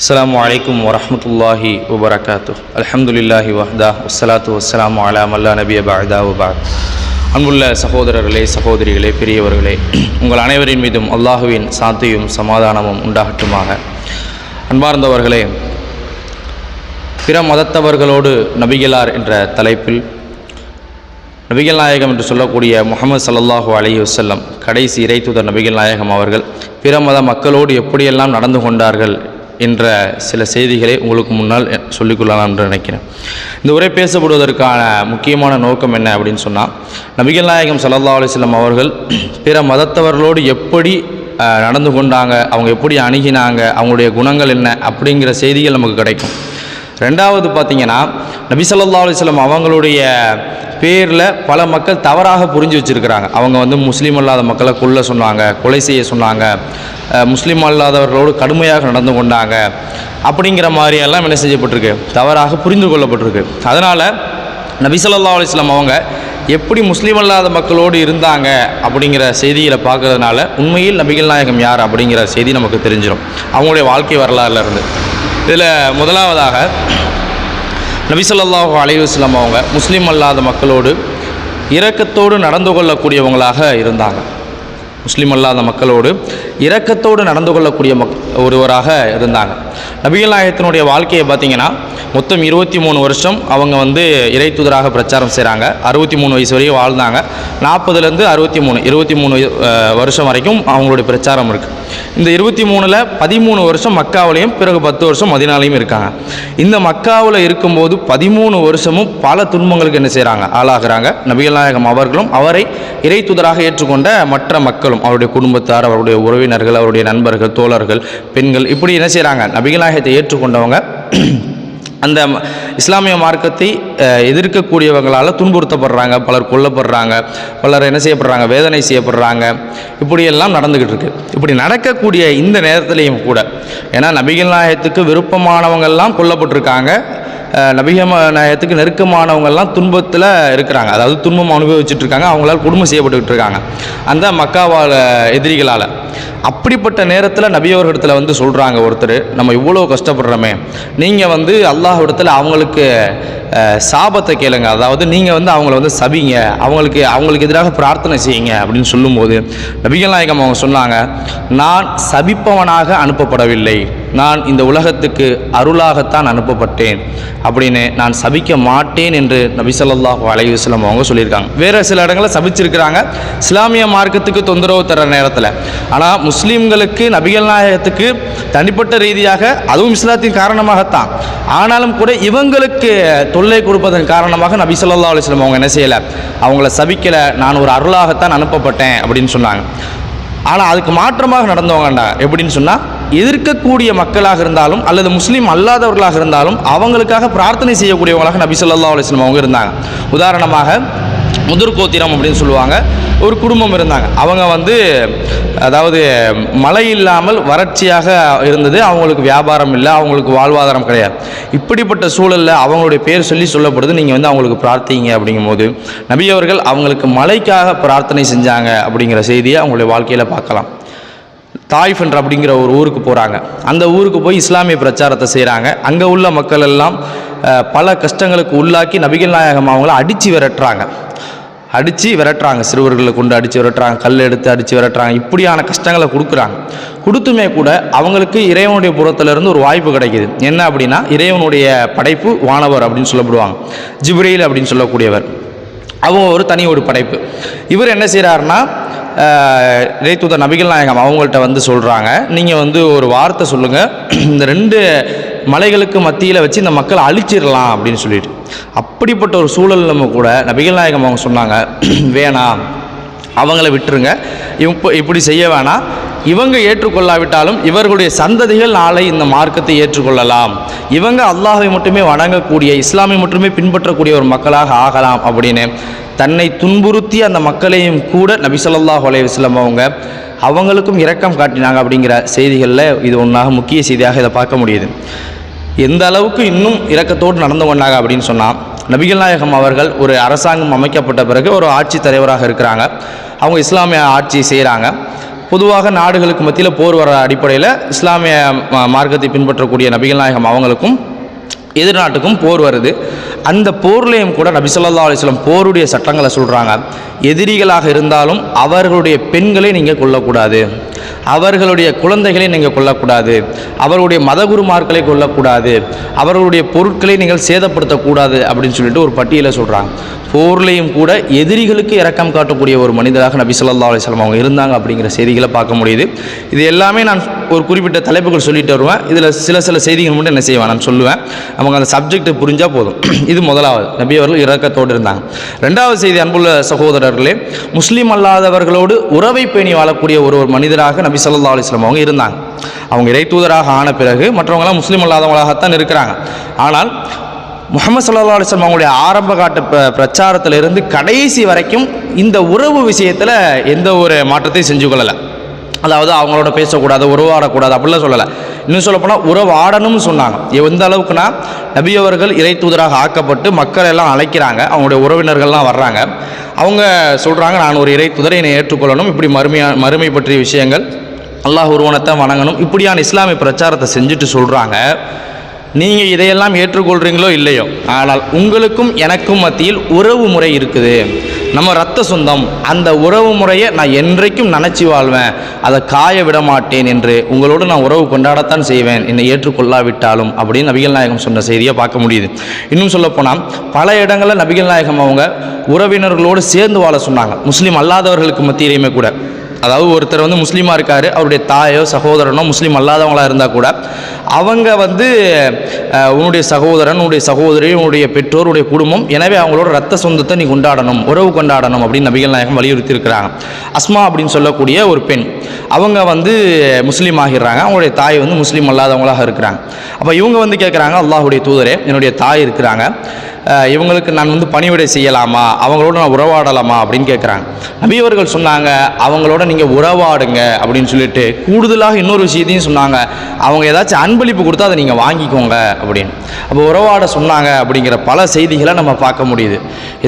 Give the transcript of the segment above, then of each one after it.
அஸ்ஸலாமு அலைக்கும் வரஹ்மத்துல்லாஹி வபரகாத்துஹ். அல்ஹம்துலில்லாஹி வஹ்தா வஸ்ஸலாத்து வஸ்ஸலாமு அலா மல்லா நபிய பஅதா வபஅத். அன்புள்ள சகோதரர்களே, சகோதரிகளே, பெரியவர்களே, உங்கள் அனைவரின் மீதும் அல்லாஹுவின் சாந்தியும் சமாதானமும் உண்டாகட்டுமாக. அன்பார்ந்தவர்களே, பிற மதத்தவர்களோடு நபிகளார் என்ற தலைப்பில் நபிகள் நாயகம் என்று சொல்லக்கூடிய முஹம்மது ஸல்லல்லாஹு அலைஹி வஸல்லம் கடைசி இறைத்தூதர் நபிகள் நாயகம் அவர்கள் பிற மத மக்களோடு எப்படியெல்லாம் நடந்து கொண்டார்கள் என்ற சில செய்திகளை உங்களுக்கு முன்னால் சொல்லிக்கொள்ளலாம் என்று நினைக்கிறேன். இந்த உரை பேசப்படுவதற்கான முக்கியமான நோக்கம் என்ன அப்படின்னு சொன்னால், நபிகள் நாயகம் ஸல்லல்லாஹு அலைஹி வஸல்லம் அவர்கள் பிற மதத்தவர்களோடு எப்படி நடந்து கொண்டாங்க, அவங்க எப்படி அணுகினாங்க, அவங்களுடைய குணங்கள் என்ன அப்படிங்கிற செய்திகள் நமக்கு கிடைக்கும். ரெண்டாவது பார்த்திங்கன்னா, நபி ஸல்லல்லாஹு அலைஹி வஸல்லம் அவங்களுடைய பேரில் பல மக்கள் தவறாக புரிஞ்சு வச்சுருக்கிறாங்க. அவங்க முஸ்லீம் அல்லாத மக்களை கொல்ல சொன்னாங்க, கொலை செய்ய சொன்னாங்க, முஸ்லீம் அல்லாதவர்களோடு கடுமையாக நடந்து கொண்டாங்க, அப்படிங்கிற மாதிரியெல்லாம் என்ன செய்யப்பட்டிருக்கு, தவறாக புரிந்து கொள்ளப்பட்டிருக்கு. அதனால் நபி ஸல்லல்லாஹு அலைஹி வஸல்லம் அவங்க எப்படி முஸ்லீம் அல்லாத மக்களோடு இருந்தாங்க அப்படிங்கிற செய்திகளை பார்க்கறதுனால உண்மையில் நபிகள் நாயகம் யார் அப்படிங்கிற செய்தி நமக்கு தெரிஞ்சிடும், அவங்களுடைய வாழ்க்கை வரலாறுலேருந்து. இதில் முதலாவதாக நபி ஸல்லல்லாஹு அலைஹி வஸல்லம் அவங்க முஸ்லீம் அல்லாத மக்களோடு இரக்கத்தோடு நடந்து கொள்ளக்கூடியவங்களாக இருந்தாங்க. முஸ்லீம் அல்லாத மக்களோடு இரக்கத்தோடு நடந்து கொள்ளக்கூடிய ஒருவராக இருந்தாங்க. நபிகள் நாயகத்தினுடைய வாழ்க்கையை பார்த்திங்கன்னா மொத்தம் 23 வருஷம் அவங்க இறை தூதராக பிரச்சாரம் செய்கிறாங்க. 63 வயசு வரையும் வாழ்ந்தாங்க. 40லேருந்து 23 வருஷம் வரைக்கும் அவங்களுடைய பிரச்சாரம் இருக்குது. இந்த 23ல் 13 வருஷம் மக்காவிலையும் பிறகு 10 வருஷம் மதீனாலையும் இருக்காங்க. இந்த மக்காவில் இருக்கும்போது 13 வருஷமும் பல துன்பங்களுக்கு என்ன செய்கிறாங்க, ஆளாகிறாங்க. நபிகள் நாயகம் அவர்களும் அவரை இறை தூதராக ஏற்றுக்கொண்ட மற்ற மக்களும், அவருடைய குடும்பத்தார், அவருடைய உறவினர்கள், அவருடைய நண்பர்கள், தோழர்கள், பெண்கள், இப்படி என்ன செய்கிறாங்க, நபிகள் நாயகத்தை ஏற்றுக்கொண்டவங்க அந்த இஸ்லாமிய மார்க்கத்தை எதிர்க்கக்கூடியவங்களால் துன்புறுத்தப்படுறாங்க, பலர் கொல்லப்படுறாங்க, பலர் என்ன செய்யப்படுறாங்க, வேதனை செய்யப்படுறாங்க. இப்படியெல்லாம் நடந்துக்கிட்டு இருக்குது. இப்படி நடக்கக்கூடிய இந்த நேரத்திலையும் கூட, ஏன்னா நபிகள் நாயகத்துக்கு விருப்பமானவங்கள்லாம் கொல்லப்பட்டிருக்காங்க, நபிகள் நாயகத்துக்கு நெருக்கமானவங்கள்லாம் துன்பத்தில் இருக்கிறாங்க, அதாவது துன்பம் அனுபவிச்சுட்டு இருக்காங்க, அவங்களால் குடும்பம் செய்யப்பட்டுக்கிட்டு இருக்காங்க அந்த மக்காவால் எதிரிகளால். அப்படிப்பட்ட நேரத்தில் நபி அவர்களிடத்தில் சொல்கிறாங்க ஒருத்தர், நம்ம இவ்வளோ கஷ்டப்படுறோமே, நீங்கள் அல்லாஹ்விடத்தில் அவங்களுக்கு சாபத்தை கேளுங்க, அதாவது நீங்கள் அவங்கள சபிங்க, அவங்களுக்கு எதிராக பிரார்த்தனை செய்யுங்க அப்படின்னு சொல்லும்போது நபிகள் நாயகம் அவங்க சொன்னாங்க, நான் சபிப்பவனாக அனுப்பப்படவில்லை, நான் இந்த உலகத்துக்கு அருளாகத்தான் அனுப்பப்பட்டேன் அப்படின்னு, நான் சபிக்க மாட்டேன் என்று நபி ஸல்லல்லாஹு அலைஹி வஸல்லம் அவங்க சொல்லியிருக்காங்க. வேறு சில இடங்களில் சபிச்சிருக்கிறாங்க இஸ்லாமிய மார்க்கத்துக்கு தொந்தரவு தர நேரத்தில். ஆனால் முஸ்லீம்களுக்கு நபிகள் நாயகத்துக்கு தனிப்பட்ட ரீதியாக, அதுவும் இஸ்லாத்தின் காரணமாகத்தான், ஆனாலும் கூட இவங்களுக்கு தொல்லை கொடுப்பதன் காரணமாக நபி ஸல்லல்லாஹு அலைஹி வஸல்லம் அவங்க என்ன செய்யலை, அவங்கள சபிக்கலை, நான் ஒரு அருளாகத்தான் அனுப்பப்பட்டேன் அப்படின்னு சொன்னாங்க. ஆனால் அதுக்கு மாற்றமாக நடந்தவங்கண்டா எப்படின்னு சொன்னால், எதிர்க்கக்கூடிய மக்களாக இருந்தாலும் அல்லது முஸ்லீம் அல்லாதவர்களாக இருந்தாலும் அவங்களுக்காக பிரார்த்தனை செய்யக்கூடியவங்களாக நபி ஸல்லல்லாஹு அலைஹி வஸல்லம் அவங்க இருந்தாங்க. உதாரணமாக முதுர்கோத்திரம் அப்படின்னு சொல்லுவாங்க, ஒரு குடும்பம் இருந்தாங்க. அவங்க அதாவது மழை இல்லாமல் வறட்சியாக இருந்தது, அவங்களுக்கு வியாபாரம் இல்லை, அவங்களுக்கு வாழ்வாதாரம் கிடையாது. இப்படிப்பட்ட சூழலில் அவங்களுடைய பேர் சொல்லப்படுது, நீங்கள் அவங்களுக்கு பிரார்த்திங்க அப்படிங்கும்போது நபி அவர்கள் அவங்களுக்கு மழைக்காக பிரார்த்தனை செஞ்சாங்க அப்படிங்கிற செய்தியை அவங்களுடைய வாழ்க்கையில் பார்க்கலாம். தாயிஃப் என்ற அப்படிங்கிற ஒரு ஊருக்கு போகிறாங்க. அந்த ஊருக்கு போய் இஸ்லாமிய பிரச்சாரத்தை செய்கிறாங்க. அங்கே உள்ள மக்கள் எல்லாம் பல கஷ்டங்களுக்கு உள்ளாக்கி நபிகள் நாயகம் அவங்கள அடித்து விரட்டுறாங்க, சிறுவர்களை கொண்டு அடித்து விரட்டுறாங்க, கல் எடுத்து அடித்து விரட்டுறாங்க, இப்படியான கஷ்டங்களை கொடுத்துமே கூட அவங்களுக்கு இறைவனுடைய புறத்திலிருந்து ஒரு வாய்ப்பு கிடைக்கிது. என்ன அப்படின்னா, இறைவனுடைய படைப்பு வானவர் அப்படின்னு சொல்லப்படுவாங்க, ஜிப்ரீல் அப்படின்னு சொல்லக்கூடியவர், அவங்க ஒரு தனி ஒரு படைப்பு. இவர் என்ன செய்கிறாருன்னா, இறைத்தூதர் நபிகள் நாயகம் அவங்கள்ட்ட சொல்கிறாங்க, நீங்கள் ஒரு வார்த்தை சொல்லுங்கள், இந்த 2 மலைகளுக்கு மத்தியில் வச்சு இந்த மக்களை அழிச்சிடலாம் அப்படின்னு சொல்லிட்டு. அப்படிப்பட்ட ஒரு சூழல் நம்ம கூட நபிகள் நாயகம் அவங்க சொன்னாங்க, வேணாம், அவங்கள விட்டுருங்க, இப்படி செய்ய வேணாம், இவங்க ஏற்றுக்கொள்ளாவிட்டாலும் இவர்களுடைய சந்ததிகள் நாளை இந்த மார்க்கத்தை ஏற்றுக்கொள்ளலாம், இவங்க அல்லாஹ்வை மட்டுமே வணங்கக்கூடிய, இஸ்லாமை மட்டுமே பின்பற்றக்கூடிய ஒரு மக்களாக ஆகலாம் அப்படின்னு தன்னை துன்புறுத்தி அந்த மக்களையும் கூட நபி ஸல்லல்லாஹு அலைஹி வஸல்லம் அவங்களுக்கும் இரக்கம் காட்டினாங்க அப்படிங்கிற செய்திகளில் இது ஒன்றாக முக்கிய செய்தியாக இதை பார்க்க முடியுது. எந்த அளவுக்கு இன்னும் இரக்கத்தோடு நடந்து கொண்டாங்க அப்படின்னு சொன்னால், நபிகள் நாயகம் அவர்கள் ஒரு அரசாங்கம் அமைக்கப்பட்ட பிறகு ஒரு ஆட்சி தலைவராக இருக்கிறாங்க. அவங்க இஸ்லாமிய ஆட்சி செய்கிறாங்க. பொதுவாக நாடுகளுக்கு மத்தியில் போர் வர அடிப்படையில் இஸ்லாமிய மார்க்கத்தை பின்பற்றக்கூடிய நபிகள் நாயகம் அவங்களுக்கும் எதிர்நாட்டுக்கும் போர் வருது. அந்த போர்லேயும் கூட நபி ஸல்லல்லாஹு அலைஹி வஸல்லம் போருடைய சட்டங்களை சொல்கிறாங்க. எதிரிகளாக இருந்தாலும் அவர்களுடைய பெண்களை நீங்கள் கொல்லக்கூடாது, அவர்களுடைய குழந்தைகளை நீங்கள் கொல்லக்கூடாது, அவர்களுடைய மதகுருமார்களை கொல்லக்கூடாது, அவர்களுடைய பொருட்களை நீங்கள் சேதப்படுத்தக்கூடாது அப்படின்னு சொல்லிட்டு ஒரு பட்டியலை சொல்கிறாங்க. போர்லேயும் கூட எதிரிகளுக்கு இரக்கம் காட்டக்கூடிய ஒரு மனிதராக நபி ஸல்லல்லாஹு அலைஹி வஸல்லம் அவங்க இருந்தாங்க அப்படிங்கிற செய்திகளை பார்க்க முடியுது. இது எல்லாமே நான் ஒரு குறிப்பிட்ட தலைப்புகள் சொல்லிட்டு வருவேன். இதில் சில செய்திகள் மட்டும் என்ன செய்வேன் நான் சொல்லுவேன், நமக்கு அந்த சப்ஜெக்ட் புரிஞ்சால் போதும். இது முதலாவது, நபி அவர்கள் இரக்கத்தோடு இருந்தாங்க. ரெண்டாவது செய்தி, அன்புள்ள சகோதரர்களே, முஸ்லீம் அல்லாதவர்களோடு உறவை பேணி வாழக்கூடிய ஒரு மனிதராக நபி ஸல்லல்லாஹு அலைஹி வஸல்லம் அவங்க இருந்தாங்க. அவங்க இறை தூதராக ஆன பிறகு மற்றவங்களாம் முஸ்லீம் அல்லாதவங்களாகத்தான் இருக்கிறாங்க. ஆனால் முஹம்மது ஸல்லல்லாஹு அலைஹி வஸல்லம் அவங்களுடைய ஆரம்ப காட்ட பிரச்சாரத்திலிருந்து கடைசி வரைக்கும் இந்த உறவு விஷயத்தில் எந்த ஒரு மாற்றத்தையும் செஞ்சு கொள்ளலை. அதாவது அவங்களோட பேசக்கூடாது, உறவாடக்கூடாது அப்படிலாம் சொல்லலை. இன்னும் சொல்லப்போனால் உறவாடணும்னு சொன்னாங்க. எந்த அளவுக்குனா, நபி அவர்கள் இறை தூதராக ஆக்கப்பட்டு மக்கள் எல்லாம் அழைக்கிறாங்க, அவங்களுடைய உறவினர்கள்லாம் வர்றாங்க. அவங்க சொல்கிறாங்க, நான் ஒரு இறை தூதரை என்னை ஏற்றுக்கொள்ளணும், இப்படி மறுமை பற்றிய விஷயங்கள், அல்லாஹ் ஒருவனைத்தை வணங்கணும், இப்படியான இஸ்லாமிய பிரச்சாரத்தை செஞ்சுட்டு சொல்கிறாங்க. நீங்கள் இதையெல்லாம் ஏற்றுக்கொள்கிறீங்களோ இல்லையோ, ஆனால் உங்களுக்கும் எனக்கும் மத்தியில் உறவு முறை இருக்குது, நம்ம ரத்த சொந்தம். அந்த உறவு முறையை நான் என்றைக்கும் நினச்சி வாழ்வேன், அதை காய விட மாட்டேன் என்று உங்களோடு நான் உறவு கொண்டாடத்தான் செய்வேன், என்னை ஏற்றுக்கொள்ளாவிட்டாலும் அப்படின்னு நபிகள் நாயகம் சொன்ன செய்தியை பார்க்க முடியுது. இன்னும் சொல்லப்போனால் பல இடங்களில் நபிகள் நாயகம் அவங்க உறவினர்களோடு சேர்ந்து வாழ சொன்னாங்க, முஸ்லீம் அல்லாதவர்களுக்கு மத்தியிலையுமே கூட. அதாவது ஒருத்தர் வந்து முஸ்லீமாக இருக்கார், அவருடைய தாயோ சகோதரனோ முஸ்லீம் அல்லாதவங்களாக இருந்தால் கூட அவங்க வந்து உன்னுடைய சகோதரன், உன்னுடைய சகோதரி, உன்னுடைய பெற்றோர், உடைய குடும்பம், எனவே அவங்களோட ரத்த சொந்தத்தை நீ கொண்டாடணும், உறவு கொண்டாடணும் அப்படின்னு நபிகள் நாயகம் வலியுறுத்தி இருக்கிறாங்க. அஸ்மா அப்படின்னு சொல்லக்கூடிய ஒரு பெண், அவங்க வந்து முஸ்லீம் ஆகிடுறாங்க, அவங்களுடைய தாய் வந்து முஸ்லீம் அல்லாதவங்களாக இருக்கிறாங்க. அப்போ இவங்க வந்து கேட்குறாங்க, அல்லாஹுடைய தூதரே, என்னுடைய தாய் இருக்கிறாங்க, இவங்களுக்கு நான் வந்து பணிவிடை செய்யலாமா, அவங்களோட நான் உறவாடலாமா அப்படின்னு கேட்குறாங்க. நபி அவர்கள் சொன்னாங்க, அவங்களோட நீங்கள் உறவாடுங்க அப்படின்னு சொல்லிட்டு கூடுதலாக இன்னொரு விஷயத்தையும் சொன்னாங்க, அவங்க ஏதாச்சும் அன்பளிப்பு கொடுத்தா அதை நீங்கள் வாங்கிக்கோங்க அப்படின்னு. அப்போ உறவாட சொன்னாங்க அப்படிங்கிற பல செய்திகளை நம்ம பார்க்க முடியுது.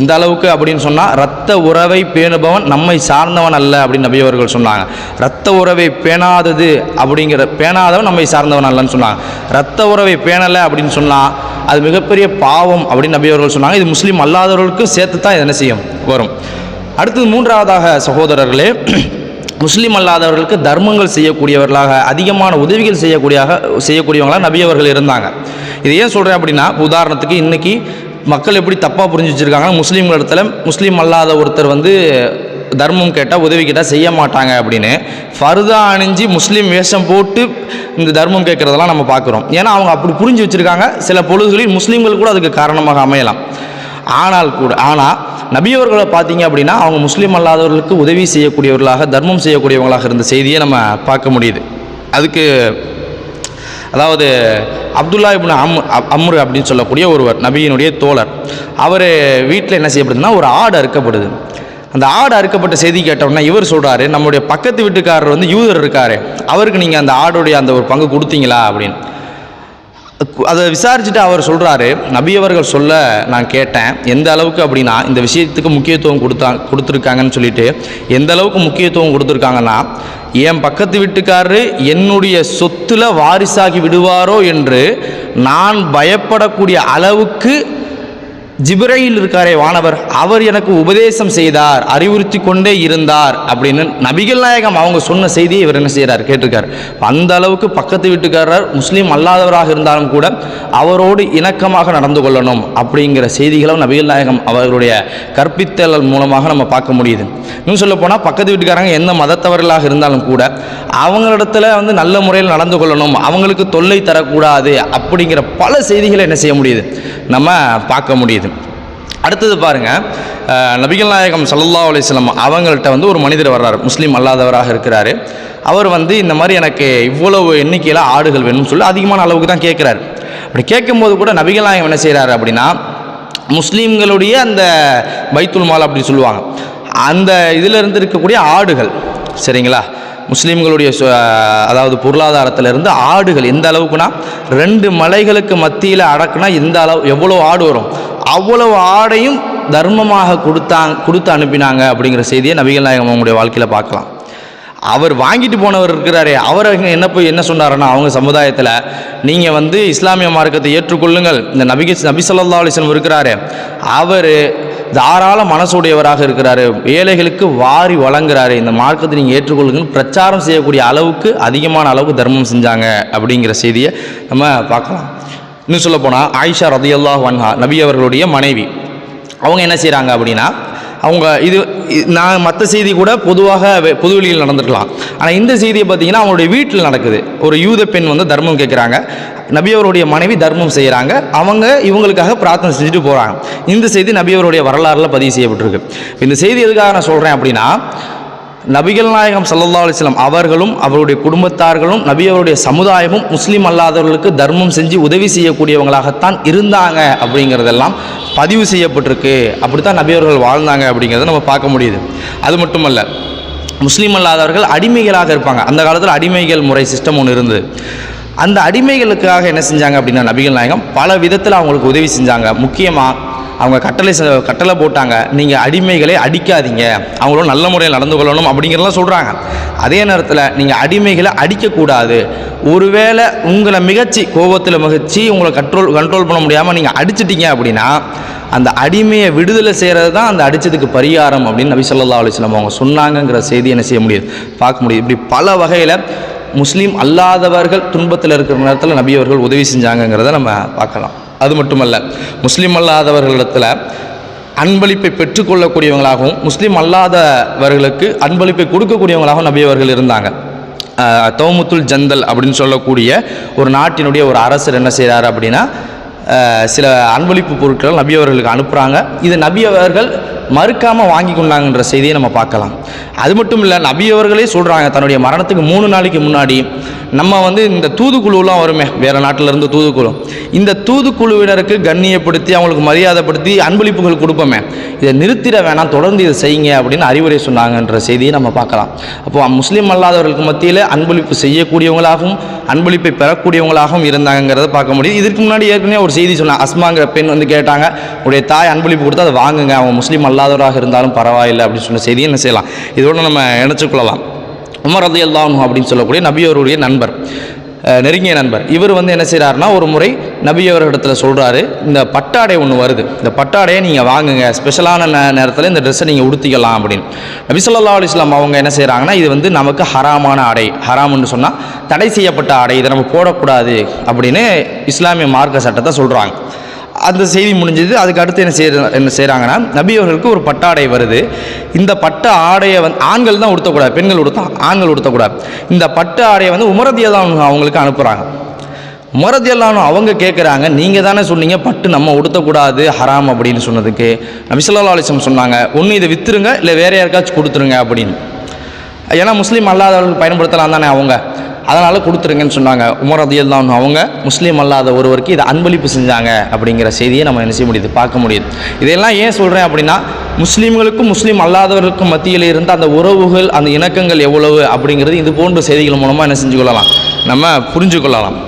எந்த அளவுக்கு அப்படின்னு சொன்னால், இரத்த உறவை பேணுபவன் நம்மை சார்ந்தவன் அல்ல அப்படின்னு நபி அவர்கள் சொன்னாங்க. இரத்த உறவை பேணாதவன் நம்மை சார்ந்தவன் அல்லன்னு சொன்னாங்க. இரத்த உறவை பேணலை அப்படின்னு சொன்னால் அது மிகப்பெரிய பாவம் அப்படின்னு நபி அவர்கள் சொன்னாங்க. இது முஸ்லீம் அல்லாதவர்களுக்கும் சேர்த்து தான் இது என்ன செய்யும் வரும். அடுத்தது மூன்றாவதாக சகோதரர்களே, முஸ்லீம் அல்லாதவர்களுக்கு தர்மங்கள் செய்யக்கூடியவர்களாக, அதிகமான உதவிகள் செய்யக்கூடியவங்களாக நபி அவர்கள் இருந்தாங்க. இது ஏன் சொல்கிறேன் அப்படின்னா, உதாரணத்துக்கு இன்றைக்கி மக்கள் எப்படி தப்பாக புரிஞ்சு வச்சுருக்காங்கன்னா, முஸ்லீம்களிடத்தில் முஸ்லீம் அல்லாத ஒருத்தர் வந்து தர்மம் கேட்டால் உதவி கேட்டால் செய்ய மாட்டாங்க அப்படின்னு ஃபர்தா அணிஞ்சு முஸ்லீம் வேஷம் போட்டு இந்த தர்மம் கேட்குறதெல்லாம் நம்ம பார்க்குறோம். ஏன்னா அவங்க அப்படி புரிஞ்சு வச்சுருக்காங்க. சில பொழுதுகளில் முஸ்லீம்கள் கூட அதுக்கு காரணமாக அமையலாம். ஆனால் நபி அவர்களை பார்த்தீங்க அப்படின்னா, அவங்க முஸ்லீம் அல்லாதவர்களுக்கு உதவி செய்யக்கூடியவர்களாக, தர்மம் செய்யக்கூடியவங்களாக இருந்த செய்தியை நம்ம பார்க்க முடியுது. அதுக்கு அதாவது அப்துல்லா இப்னு அம்ரு அப்படின்னு சொல்லக்கூடிய ஒருவர், நபியினுடைய தோழர், அவர் வீட்டில் என்ன செய்யப்படுதுன்னா, ஒரு ஆடு அறுக்கப்படுது. அந்த ஆடு அறுக்கப்பட்ட செய்தி கேட்டோம்னா இவர் சொல்கிறாரு, நம்முடைய பக்கத்து வீட்டுக்காரர் வந்து யூதர் இருக்காரு, அவருக்கு நீங்கள் அந்த ஆடுடைய அந்த ஒரு பங்கு கொடுத்தீங்களா அப்படின்னு. அதை விசாரிச்சுட்டு அவர் சொல்கிறாரு, நபி அவர்கள் சொல்ல நான் கேட்டேன், எந்த அளவுக்கு அப்படின்னா இந்த விஷயத்துக்கு முக்கியத்துவம் கொடுத்துருக்காங்கன்னு சொல்லிட்டு, எந்த அளவுக்கு முக்கியத்துவம் கொடுத்துருக்காங்கன்னா, என் பக்கத்து வீட்டுக்காரரு என்னுடைய சொத்துல வாரிசாகி விடுவாரோ என்று நான் பயப்படக்கூடிய அளவுக்கு ஜிப்ரையில் இருக்காரே வானவர், அவர் எனக்கு உபதேசம் செய்தார், அறிவுறுத்தி கொண்டே இருந்தார் அப்படின்னு நபிகள் நாயகம் அவங்க சொன்ன செய்தியை இவர் என்ன செய்கிறார் கேட்டிருக்கார். அந்த அளவுக்கு பக்கத்து வீட்டுக்காரர் முஸ்லீம் அல்லாதவராக இருந்தாலும் கூட அவரோடு இணக்கமாக நடந்து கொள்ளணும் அப்படிங்கிற செய்திகளும் நபிகள் நாயகம் அவர்களுடைய கற்பித்தல் மூலமாக நம்ம பார்க்க முடியுது. இன்னும் சொல்ல போனால், பக்கத்து வீட்டுக்காரங்க எந்த மதத்தவர்களாக இருந்தாலும் கூட அவங்களிடத்துல வந்து நல்ல முறையில் நடந்து கொள்ளணும், அவங்களுக்கு தொல்லை தரக்கூடாது அப்படிங்கிற பல செய்திகளை என்ன செய்ய முடியுது, நம்ம பார்க்க முடியுது. அடுத்தது பாருங்கள், நபிகள் நாயகம் ஸல்லல்லாஹு அலைஹி வஸல்லம் அவங்கள்ட்ட வந்து ஒரு மனிதர் வர்றார், முஸ்லீம் அல்லாதவராக இருக்கிறாரு. அவர் வந்து இந்த மாதிரி எனக்கு இவ்வளவு எண்ணிக்கையில் ஆடுகள் வேணும்னு சொல்லி அதிகமான அளவுக்கு தான் கேட்குறாரு. அப்படி கேட்கும்போது கூட நபிகள் நாயகம் என்ன செய்கிறாரு அப்படின்னா, முஸ்லீம்களுடைய அந்த பைத்துல் மால் அப்படி சொல்லுவாங்க, அந்த இதில் இருந்து இருக்கக்கூடிய ஆடுகள், சரிங்களா, முஸ்லீம்களுடைய அதாவது பொருளாதாரத்திலிருந்து ஆடுகள் எந்த அளவுக்குனா, 2 மலைகளுக்கு மத்தியில் அடக்குனா எந்த அளவு எவ்வளோ ஆடு வரும், அவ்வளவு ஆடையும் தர்மமாக கொடுத்து அனுப்பினாங்க அப்படிங்கிற செய்தியை நபிகள் நாயகம் அவங்களுடைய வாழ்க்கையில் பார்க்கலாம். அவர் வாங்கிட்டு போனவர் இருக்கிறாரே, அவர் என்ன போய் என்ன சொன்னாருன்னா, அவங்க சமுதாயத்தில் நீங்கள் வந்து இஸ்லாமிய மார்க்கத்தை ஏற்றுக்கொள்ளுங்கள், இந்த நபி ஸல்லல்லாஹு அலைஹி வஸல்லம் இருக்கிறாரு, அவர் தாராள மனசுடையவராக இருக்கிறாரு, ஏழைகளுக்கு வாரி வழங்குறாரு, இந்த மார்க்கத்தை நீங்கள் ஏற்றுக்கொள்ளுங்கன்னு பிரச்சாரம் செய்யக்கூடிய அளவுக்கு அதிகமான அளவுக்கு தர்மம் செஞ்சாங்க அப்படிங்கிற செய்தியை நம்ம பார்க்கலாம். இன்னும் சொல்ல போனால் ஆயிஷா ரலியல்லாஹு அன்ஹா நபி அவர்களுடைய மனைவி, அவங்க என்ன செய்கிறாங்க அப்படின்னா, அவங்க நான் மற்ற செய்தி கூட பொதுவாக பொதுவெளியில் நடந்துருக்கலாம், ஆனால் இந்த செய்தியை பார்த்தீங்கன்னா அவங்களுடைய வீட்டில் நடக்குது. ஒரு யூத பெண் வந்து தர்மம் கேட்குறாங்க, நபி அவருடைய மனைவி தர்மம் செய்கிறாங்க, அவங்க இவங்களுக்காக பிரார்த்தனை செஞ்சுட்டு போகிறாங்க. இந்த செய்தி நபி அவருடைய வரலாறில் பதிவு செய்யப்பட்டிருக்கு. இந்த செய்தி எதுக்காக நான் சொல்கிறேன் அப்படின்னா, நபிகள் நாயகம் ஸல்லல்லாஹு அலைஹி வஸல்லம் அவர்களும் அவருடைய குடும்பத்தார்களும் நபி அவருடைய சமுதாயமும் முஸ்லீம் அல்லாதவர்களுக்கு தர்மம் செஞ்சு உதவி செய்யக்கூடியவங்களாகத்தான் இருந்தாங்க அப்படிங்கிறதெல்லாம் பதிவு செய்யப்பட்டிருக்கு. அப்படித்தான் நபி அவர்கள் வாழ்ந்தாங்க அப்படிங்கிறத நம்ம பார்க்க முடியுது. அது மட்டுமல்ல, முஸ்லீம் அல்லாதவர்கள் அடிமைகளாக இருப்பாங்க. அந்த காலத்தில் அடிமைகள் முறை சிஸ்டம் ஒன்று இருந்தது. அந்த அடிமைகளுக்காக என்ன செஞ்சாங்க அப்படின்னா, நபிகள் நாயகம் பல விதத்தில் அவங்களுக்கு உதவி செஞ்சாங்க. முக்கியமாக அவங்க கட்டளை போட்டாங்க, நீங்கள் அடிமைகளை அடிக்காதீங்க, அவங்களோட நல்ல முறையில் நடந்து கொள்ளணும் அப்படிங்கிறலாம் சொல்கிறாங்க. அதே நேரத்தில் நீங்கள் அடிமைகளை அடிக்கக்கூடாது. ஒருவேளை உங்களை கோபத்தில் மிகச்சி உங்களை கண்ட்ரோல் பண்ண முடியாமல் நீங்கள் அடிச்சிட்டிங்க அப்படின்னா, அந்த அடிமையை விடுதலை செய்கிறது தான் அந்த அடித்ததுக்கு பரிகாரம் அப்படின்னு நபி ஸல்லல்லாஹு அலைஹி வஸல்லம் அவங்க சொன்னாங்கங்கிற செய்தி என்ன செய்ய முடியுது, பார்க்க முடியுது. இப்படி பல வகையில் முஸ்லீம் அல்லாதவர்கள் துன்பத்தில் இருக்கிற நேரத்தில் நபி அவர்கள் உதவி செஞ்சாங்கங்கிறத நம்ம பார்க்கலாம். அது மட்டுமல்ல, முஸ்லீம் அல்லாதவர்களிடத்தில் அன்பளிப்பை பெற்றுக்கொள்ளக்கூடியவங்களாகவும் முஸ்லீம் அல்லாதவர்களுக்கு அன்பளிப்பை கொடுக்கக்கூடியவங்களாகவும் நபி அவர்கள் இருந்தாங்க. தௌமுத்துல் ஜந்தல் அப்படின்னு சொல்லக்கூடிய ஒரு நாட்டினுடைய ஒரு அரசர் என்ன செய்கிறாரு அப்படின்னா, சில அன்பளிப்பு பொருட்கள் நபி அவர்களுக்கு அனுப்புகிறாங்க. இது நபி அவர்கள் மறுக்காமல் வாங்கி கொண்டாங்கன்ற செய்தியை நம்ம பார்க்கலாம். அது மட்டும் இல்லை, நபி அவர்களே சொல்கிறாங்க, தன்னுடைய மரணத்துக்கு 3 நாளைக்கு முன்னாடி நம்ம வந்து இந்த தூதுக்குழுலாம் வருமே, வேறு நாட்டிலேருந்து தூதுக்குழு, இந்த தூதுக்குழுவினருக்கு கண்ணியப்படுத்தி அவங்களுக்கு மரியாதைப்படுத்தி அன்பளிப்புகள் கொடுப்போமே, இதை நிறுத்திட வேணாம், தொடர்ந்து இதை செய்யுங்க அப்படின்னு அறிவுரை சொன்னாங்கன்ற செய்தியை நம்ம பார்க்கலாம். அப்போது முஸ்லீம் அல்லாதவர்களுக்கு மத்தியில் அன்பளிப்பு செய்யக்கூடியவங்களாகவும் அன்பளிப்பை பெறக்கூடியவங்களாகவும் இருந்தாங்கிறத பார்க்க முடியுது. இதுக்கு முன்னாடி ஏற்கனவே ஒரு செய்தி சொன்னாங்க, அஸ்மாங்கிற பெண் வந்து கேட்டாங்க, உடைய தாய் அன்பளிப்பு கொடுத்தா அதை வாங்குங்க, அவங்க முஸ்லீம் அல்லாதவராக இருந்தாலும் பரவாயில்லை அப்படின்னு சொன்ன செய்தியை என்ன செய்யலாம், இதோடு நம்ம நினச்சிக்கொள்ளலாம். உமர் ரலியல்லாஹு அன்ஹு அப்படின்னு சொல்லக்கூடிய நபி அவருடைய நண்பர், நெருங்கிய நண்பர், இவர் வந்து என்ன செய்கிறாருன்னா, ஒரு முறை நபி அவர்களிடத்தில் சொல்கிறாரு, இந்த பட்டாடை ஒன்று வருது, இந்த பட்டாடையை நீங்கள் வாங்குங்க, ஸ்பெஷலான நேரத்தில் இந்த ட்ரெஸ்ஸை நீங்கள் உடுத்திக்கலாம் அப்படின்னு. நபி ஸல்லல்லாஹு அலைஹி வஸல்லம் அவங்க என்ன செய்கிறாங்கன்னா, இது வந்து நமக்கு ஹராமான ஆடை, ஹராம்னு சொன்னால் தடை செய்யப்பட்ட ஆடை, இதை நம்ம போடக்கூடாது அப்படின்னு இஸ்லாமிய மார்க்க சட்டத்தை சொல்கிறாங்க. அந்த செய்தி முடிஞ்சது. அதுக்கு அடுத்து என்ன செய்கிறாங்கன்னா, நபி அவர்களுக்கு ஒரு பட்டாடை வருது. இந்த பட்டு ஆடையை வந்து ஆண்கள் தான் உடுத்தக்கூடாது, ஆண்கள் உடுத்தக்கூடாது. இந்த பட்டு ஆடையை வந்து உமர் ரலியல்லாஹு அன்ஹு அவங்களுக்கு அனுப்புகிறாங்க. உமர் ரலியல்லாஹு அன்ஹு அவங்க கேட்குறாங்க, நீங்கள் தானே சொன்னீங்க பட்டு நம்ம உடுத்தக்கூடாது ஹராம் அப்படின்னு சொன்னதுக்கு. நபி ஸல்லல்லாஹு அலைஹி வஸல்லம் சொன்னாங்க, ஒன்று இதை விற்றுருங்க, இல்லை வேறு யாருக்காச்சும் கொடுத்துருங்க அப்படின்னு. ஏன்னா முஸ்லீம் அல்லாதவர்கள் பயன்படுத்தலாம் தானே அவங்க, அதனால் கொடுத்துருங்கன்னு சொன்னாங்க. உமர் ரலியல்லாஹு அன்ஹு அவங்க முஸ்லீம் அல்லாத ஒருவருக்கு இதை அன்பளிப்பு செஞ்சாங்க அப்படிங்கிற செய்தியை நம்ம என்ன செய்ய முடியுது, பார்க்க முடியுது. இதெல்லாம் ஏன் சொல்கிறேன் அப்படின்னா, முஸ்லீம்களுக்கும் முஸ்லீம் அல்லாதவர்களுக்கும் மத்தியில் இருந்த அந்த உறவுகள், அந்த இணக்கங்கள் எவ்வளவு அப்படிங்கிறது இது போன்ற செய்திகள் மூலமாக என்ன செஞ்சு கொள்ளலாம், நம்ம புரிஞ்சு கொள்ளலாம்.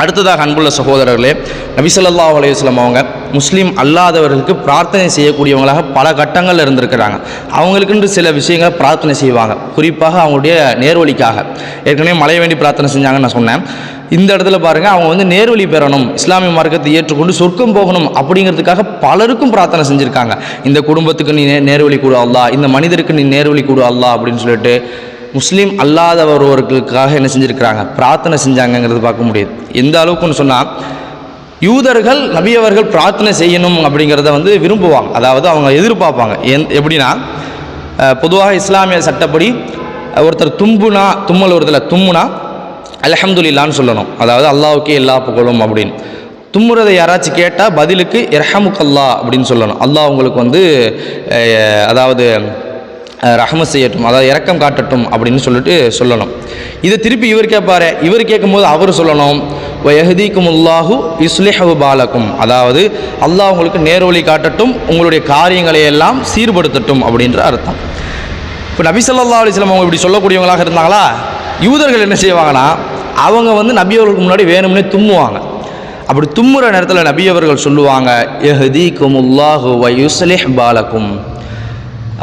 அடுத்ததாக அன்புள்ள சகோதரர்களே, நபி ஸல்லல்லாஹு அலைஹி வஸல்லம் அவங்க முஸ்லீம் அல்லாதவர்களுக்கு பிரார்த்தனை செய்யக்கூடியவங்களாக பல கட்டங்கள் இருந்திருக்கிறாங்க. அவங்களுக்குன்று சில விஷயங்களை பிரார்த்தனை செய்வாங்க, குறிப்பாக அவங்களுடைய நேர்வழிக்காக. ஏற்கனவே மழை வேண்டி பிரார்த்தனை செஞ்சாங்கன்னு நான் சொன்னேன். இந்த இடத்துல பாருங்கள், அவங்க வந்து நேர்வழி பெறணும், இஸ்லாமிய மார்க்கத்தை ஏற்றுக்கொண்டு சொர்க்கம் போகணும் அப்படிங்கிறதுக்காக பலருக்கும் பிரார்த்தனை செஞ்சுருக்காங்க. இந்த குடும்பத்துக்கு நீ நேர்வழி கொடு அல்லாஹ், இந்த மனிதருக்கு நீ நேர்வழி கொடு அல்லாஹ் அப்படின்னு சொல்லிட்டு முஸ்லீம் அல்லாதவர்களுக்காக என்ன செஞ்சுருக்கிறாங்க, பிரார்த்தனை செஞ்சாங்கங்கிறது பார்க்க முடியுது. எந்த அளவுக்குன்னு சொன்னால், யூதர்கள் நபி அவர்கள் பிரார்த்தனை செய்யணும் அப்படிங்கிறத வந்து விரும்புவாங்க, அதாவது அவங்க எதிர்பார்ப்பாங்க. எப்படின்னா, பொதுவாக இஸ்லாமிய சட்டப்படி ஒருத்தர் தும்மல் ஒருத்தர் தும்முனா அல்ஹம்துலில்லாஹ்னு சொல்லணும், அதாவது அல்லாஹ்வுக்கே எல்லா புகழும் அப்படின்னு. தும்முறதை யாராச்சும் கேட்டால் பதிலுக்கு இர்ஹமுக்கல்லாஹ் அப்படின்னு சொல்லணும், அல்லாஹ் உங்களுக்கு வந்து அதாவது ரஹ்மத் செய்யட்டும், அதாவது இரக்கம் காட்டட்டும் அப்படின்னு சொல்லிட்டு சொல்லணும். இதை திருப்பி இவர் கேட்பாரு, இவர் கேட்கும்போது அவர் சொல்லணும் வயஹ்தீக்குமுல்லாஹு யுஸ்லிஹு பாலக்கும், அதாவது அல்லாஹ் உங்களுக்கு நேர்வழி காட்டட்டும், உங்களுடைய காரியங்களை எல்லாம் சீர்படுத்தட்டும் அப்படின்ற அர்த்தம். இப்போ நபி ஸல்லல்லாஹு அலைஹி வஸல்லம் அவங்க இப்படி சொல்லக்கூடியவங்களாக இருந்தாங்களா, யூதர்கள் என்ன செய்வாங்கன்னா, அவங்க வந்து நபி அவர்களுக்கு முன்னாடி வேணும்னே தும்முவாங்க. அப்படி தும்முற நேரத்தில் நபி அவர்கள் சொல்லுவாங்க, யஹ்தீக்குமுல்லாஹு வ யுஸ்லிஹ் பாலக்கும்,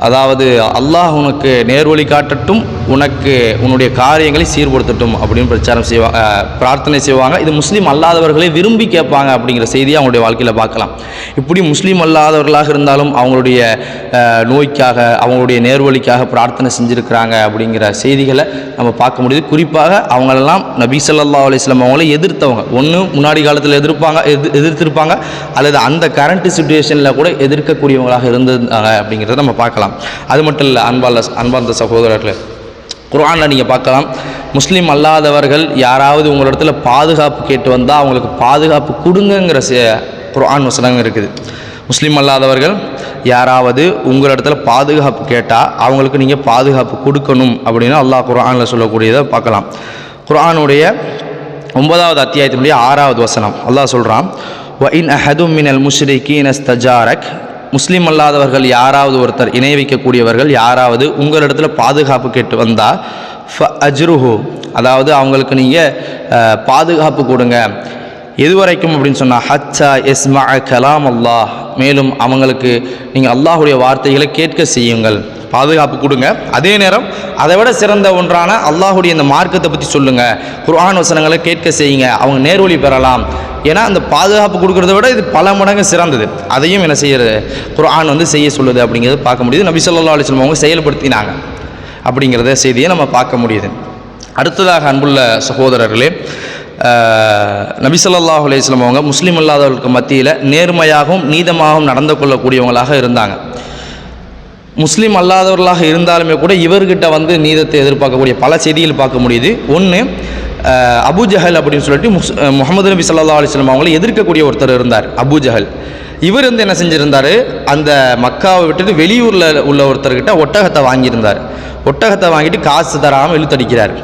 அதாவது அல்லாஹ் உனக்கு நேர்வழி காட்டட்டும், உனக்கு உன்னுடைய காரியங்களை சீர்படுத்தட்டும் அப்படின்னு பிரச்சாரம் செய்வாங்க, பிரார்த்தனை செய்வாங்க. இது முஸ்லீம் அல்லாதவர்களை விரும்பி கேட்பாங்க அப்படிங்கிற செய்தியை அவங்களுடைய வாழ்க்கையில் பார்க்கலாம். இப்படி முஸ்லீம் அல்லாதவர்களாக இருந்தாலும் அவங்களுடைய நோய்க்காக, அவங்களுடைய நேர்வழிக்காக பிரார்த்தனை செஞ்சுருக்கிறாங்க அப்படிங்கிற செய்திகளை நம்ம பார்க்க முடியுது. குறிப்பாக அவங்களெல்லாம் நபி ஸல்லல்லாஹு அலைஹி வஸல்லம் அவங்கள எதிர்த்தவங்க. ஒன்று முன்னாடி காலத்தில் எதிர்த்திருப்பாங்க, அல்லது அந்த கரண்ட் சிச்சுவேஷனில் கூட எதிர்க்கக்கூடியவங்களாக இருந்தாங்க அப்படிங்கிறத நம்ம பார்க்கலாம். அது மட்டும் இல்லை, அன்பார்ந்த சகோதரர்களே, குர்ஆனில் நீங்கள் பார்க்கலாம், முஸ்லீம் அல்லாதவர்கள் யாராவது உங்களிடத்துல பாதுகாப்பு கேட்டு வந்தால் அவங்களுக்கு பாதுகாப்பு கொடுங்கங்கிற குர்ஆன் வசனம் இருக்குது. முஸ்லீம் அல்லாதவர்கள் யாராவது உங்களிடத்துல பாதுகாப்பு கேட்டால் அவங்களுக்கு நீங்கள் பாதுகாப்பு கொடுக்கணும் அப்படின்னு அல்லாஹ் குர்ஆனில் சொல்லக்கூடியதை பார்க்கலாம். குர்ஆனுடைய 9வது அத்தியாயத்தினுடைய 6வது வசனம் அல்லாஹ் சொல்கிறான், வ இன் அஹதும் மினல் முஷ்ரிகீன இஸ்தஜாரக், முஸ்லீம் அல்லாதவர்கள் யாராவது ஒருத்தர், இணை வைக்கக்கூடியவர்கள் யாராவது உங்களிடத்துல பாதுகாப்பு கேட்டு வந்தால் ஃப அஜ்ருஹு, அதாவது அவங்களுக்கு நீங்கள் பாதுகாப்பு கொடுங்க. எதுவரைக்கும் அப்படின்னு சொன்னால் ஹச்சா எஸ்மா கலாம் அல்லாஹ், மேலும் அவங்களுக்கு நீங்கள் அல்லாஹுடைய வார்த்தைகளை கேட்க செய்யுங்கள், பாதுகாப்பு கொடுங்க. அதே நேரம் அதை விட சிறந்த ஒன்றான அல்லாஹுடைய இந்த மார்க்கத்தை பற்றி சொல்லுங்கள், குர்ஆன் வசனங்களை கேட்க செய்யுங்க, அவங்க நேர்வழி பெறலாம். ஏன்னா அந்த பாதுகாப்பு கொடுக்குறத விட இது பல மடங்கு சிறந்தது. அதையும் என்ன செய்யறது, குர்ஆன் செய்ய சொல்லுது அப்படிங்கிறது பார்க்க முடியுது. நபி ஸல்லல்லாஹு அலைஹி வஸல்லம் அவங்க செயல்படுத்தினாங்க அப்படிங்கிறத செய்தியை நம்ம பார்க்க முடியுது. அடுத்ததாக அன்புள்ள சகோதரர்களே, நபி ஸல்லல்லாஹு அலைஹி வஸல்லம் அவங்க முஸ்லீம் அல்லாதவர்களுக்கு மத்தியில் நேர்மையாகவும் நீதமாகவும் நடந்து கொள்ளக்கூடியவங்களாக இருந்தாங்க. முஸ்லீம் அல்லாதவர்களாக இருந்தாலுமே கூட இவர்கிட்ட நீதத்தை எதிர்பார்க்கக்கூடிய பல செய்திகள் பார்க்க முடியுது. ஒன்று, அபூ ஜஹல் அப்படின்னு சொல்லிட்டு முஹம்மது நபி ஸல்லல்லாஹு அலைஹி வஸல்லம் அவங்களை எதிர்க்கக்கூடிய ஒருத்தர் இருந்தார், அபூ ஜஹல். இவர் என்ன செஞ்சுருந்தார், அந்த மக்காவை விட்டுட்டு வெளியூரில் உள்ள ஒருத்தர்கிட்ட ஒட்டகத்தை வாங்கியிருந்தார். ஒட்டகத்தை வாங்கிட்டு காசு தராமல் இழுத்தடிக்கிறார்.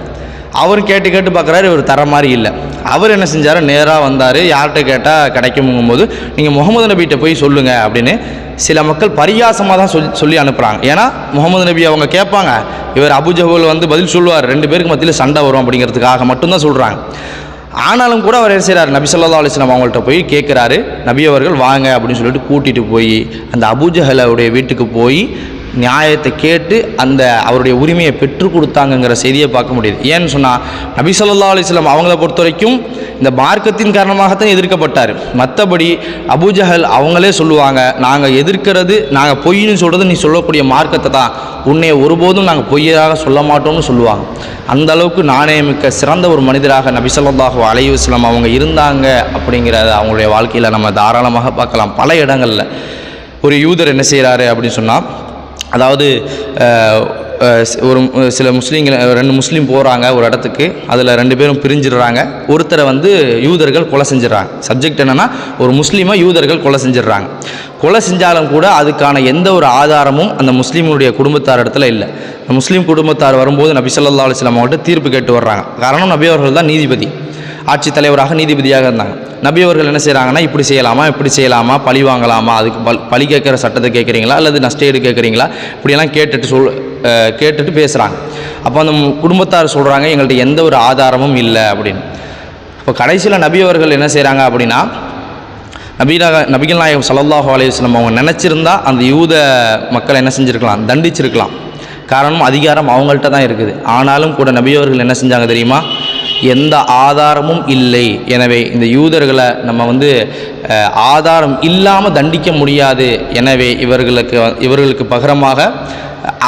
அவர் கேட்டு கேட்டு பார்க்குறாரு, இவர் தர மாதிரி இல்லை. அவர் என்ன செஞ்சார், நேராக வந்தார். யார்கிட்ட கேட்டால் கிடைக்கும்போது நீங்கள் முகமது நபிகிட்ட போய் சொல்லுங்கள் அப்படின்னு சில மக்கள் பரிகாசமாக தான் சொல்லி அனுப்புகிறாங்க. ஏன்னா முகமது நபி அவங்க கேட்பாங்க, இவர் அபூ ஜஹல் பதில் சொல்லுவார், 2 பேருக்கு மத்தியில் சண்டை வரும் அப்படிங்கிறதுக்காக மட்டும்தான் சொல்கிறாங்க. ஆனாலும் கூட அவர் என்ன செய்கிறார், நபி ஸல்லல்லாஹு அலைஹி வஸல்லம் அவங்கள்ட்ட போய் கேட்குறாரு. நபி அவர்கள் வாங்க அப்படின்னு சொல்லிட்டு கூட்டிகிட்டு போய் அந்த அபூ ஜஹலுடைய வீட்டுக்கு போய் நியாயத்தை கேட்டு அந்த அவருடைய உரிமையை பெற்றுக் கொடுத்தாங்கங்கிற செய்தியை பார்க்க முடியுது. ஏன்னு சொன்னால் நபி ஸல்லல்லாஹு அலைஹி வஸல்லம் அவங்கள பொறுத்த வரைக்கும் இந்த மார்க்கத்தின் காரணமாகத்தான் எதிர்க்கப்பட்டார். மற்றபடி அபூ ஜஹல் அவங்களே சொல்லுவாங்க, நாங்கள் எதிர்க்கிறது, நாங்கள் பொய்ன்னு சொல்கிறது நீ சொல்லக்கூடிய மார்க்கத்தை தான், உன்னை ஒருபோதும் நாங்கள் பொய்யாக சொல்ல மாட்டோம்னு சொல்லுவாங்க. அந்த அளவுக்கு நாணயமிக்க சிறந்த ஒரு மனிதராக நபி ஸல்லல்லாஹு அலைஹி வஸல்லம் அவங்க இருந்தாங்க அப்படிங்கிறத அவங்களுடைய வாழ்க்கையில் நம்ம தாராளமாக பார்க்கலாம். பல இடங்களில் ஒரு யூதர் என்ன செய்கிறாரு அப்படின்னு சொன்னால், அதாவது ஒரு சில முஸ்லீம்கள் 2 முஸ்லீம் போகிறாங்க ஒரு இடத்துக்கு, அதில் 2 பேரும் பிரிஞ்சிடுறாங்க. ஒருத்தரை யூதர்கள் கொலை செஞ்சிடறாங்க. சப்ஜெக்ட் என்னென்னா, ஒரு முஸ்லீமை யூதர்கள் கொலை செஞ்சிடறாங்க. கொலை செஞ்சாலும் கூட அதுக்கான எந்த ஒரு ஆதாரமும் அந்த முஸ்லீமுடைய குடும்பத்தார் இடத்துல இல்லை. முஸ்லீம் குடும்பத்தார் வரும்போது நபி ஸல்லல்லாஹு அலைஹி வஸல்லம் அவங்கள்ட்ட தீர்ப்பு கேட்டு வர்றாங்க. காரணம், நபி அவர்கள் தான் நீதிபதி, ஆட்சி தலைவராக நீதிபதியாக இருந்தாங்க. நபி அவர்கள் என்ன செய்கிறாங்கன்னா, இப்படி செய்யலாமா, இப்படி செய்யலாமா, பழி வாங்கலாமா, அதுக்கு பழி கேட்குற சட்டத்தை கேட்குறீங்களா அல்லது நஷ்டஈடு கேட்குறீங்களா, இப்படியெல்லாம் கேட்டுட்டு பேசுகிறாங்க. அப்போ அந்த குடும்பத்தார் சொல்கிறாங்க, எங்கள்கிட்ட எந்த ஒரு ஆதாரமும் இல்லை அப்படின்னு. இப்போ கடைசியில் நபி அவர்கள் என்ன செய்கிறாங்க அப்படின்னா, நபிகள் நாயகம் ஸல்லல்லாஹு அலைஹி வஸல்லம் அவங்க நினச்சிருந்தா அந்த யூத மக்களை என்ன செஞ்சுருக்கலாம், தண்டிச்சிருக்கலாம். காரணம், அதிகாரம் அவங்கள்ட்ட தான் இருக்குது. ஆனாலும் கூட நபி அவர்கள் என்ன செஞ்சாங்க தெரியுமா, எந்த ஆதாரமும் இல்லை, எனவே இந்த யூதர்களை நம்ம ஆதாரம் இல்லாமல் தண்டிக்க முடியாது, எனவே இவர்களுக்கு பகரமாக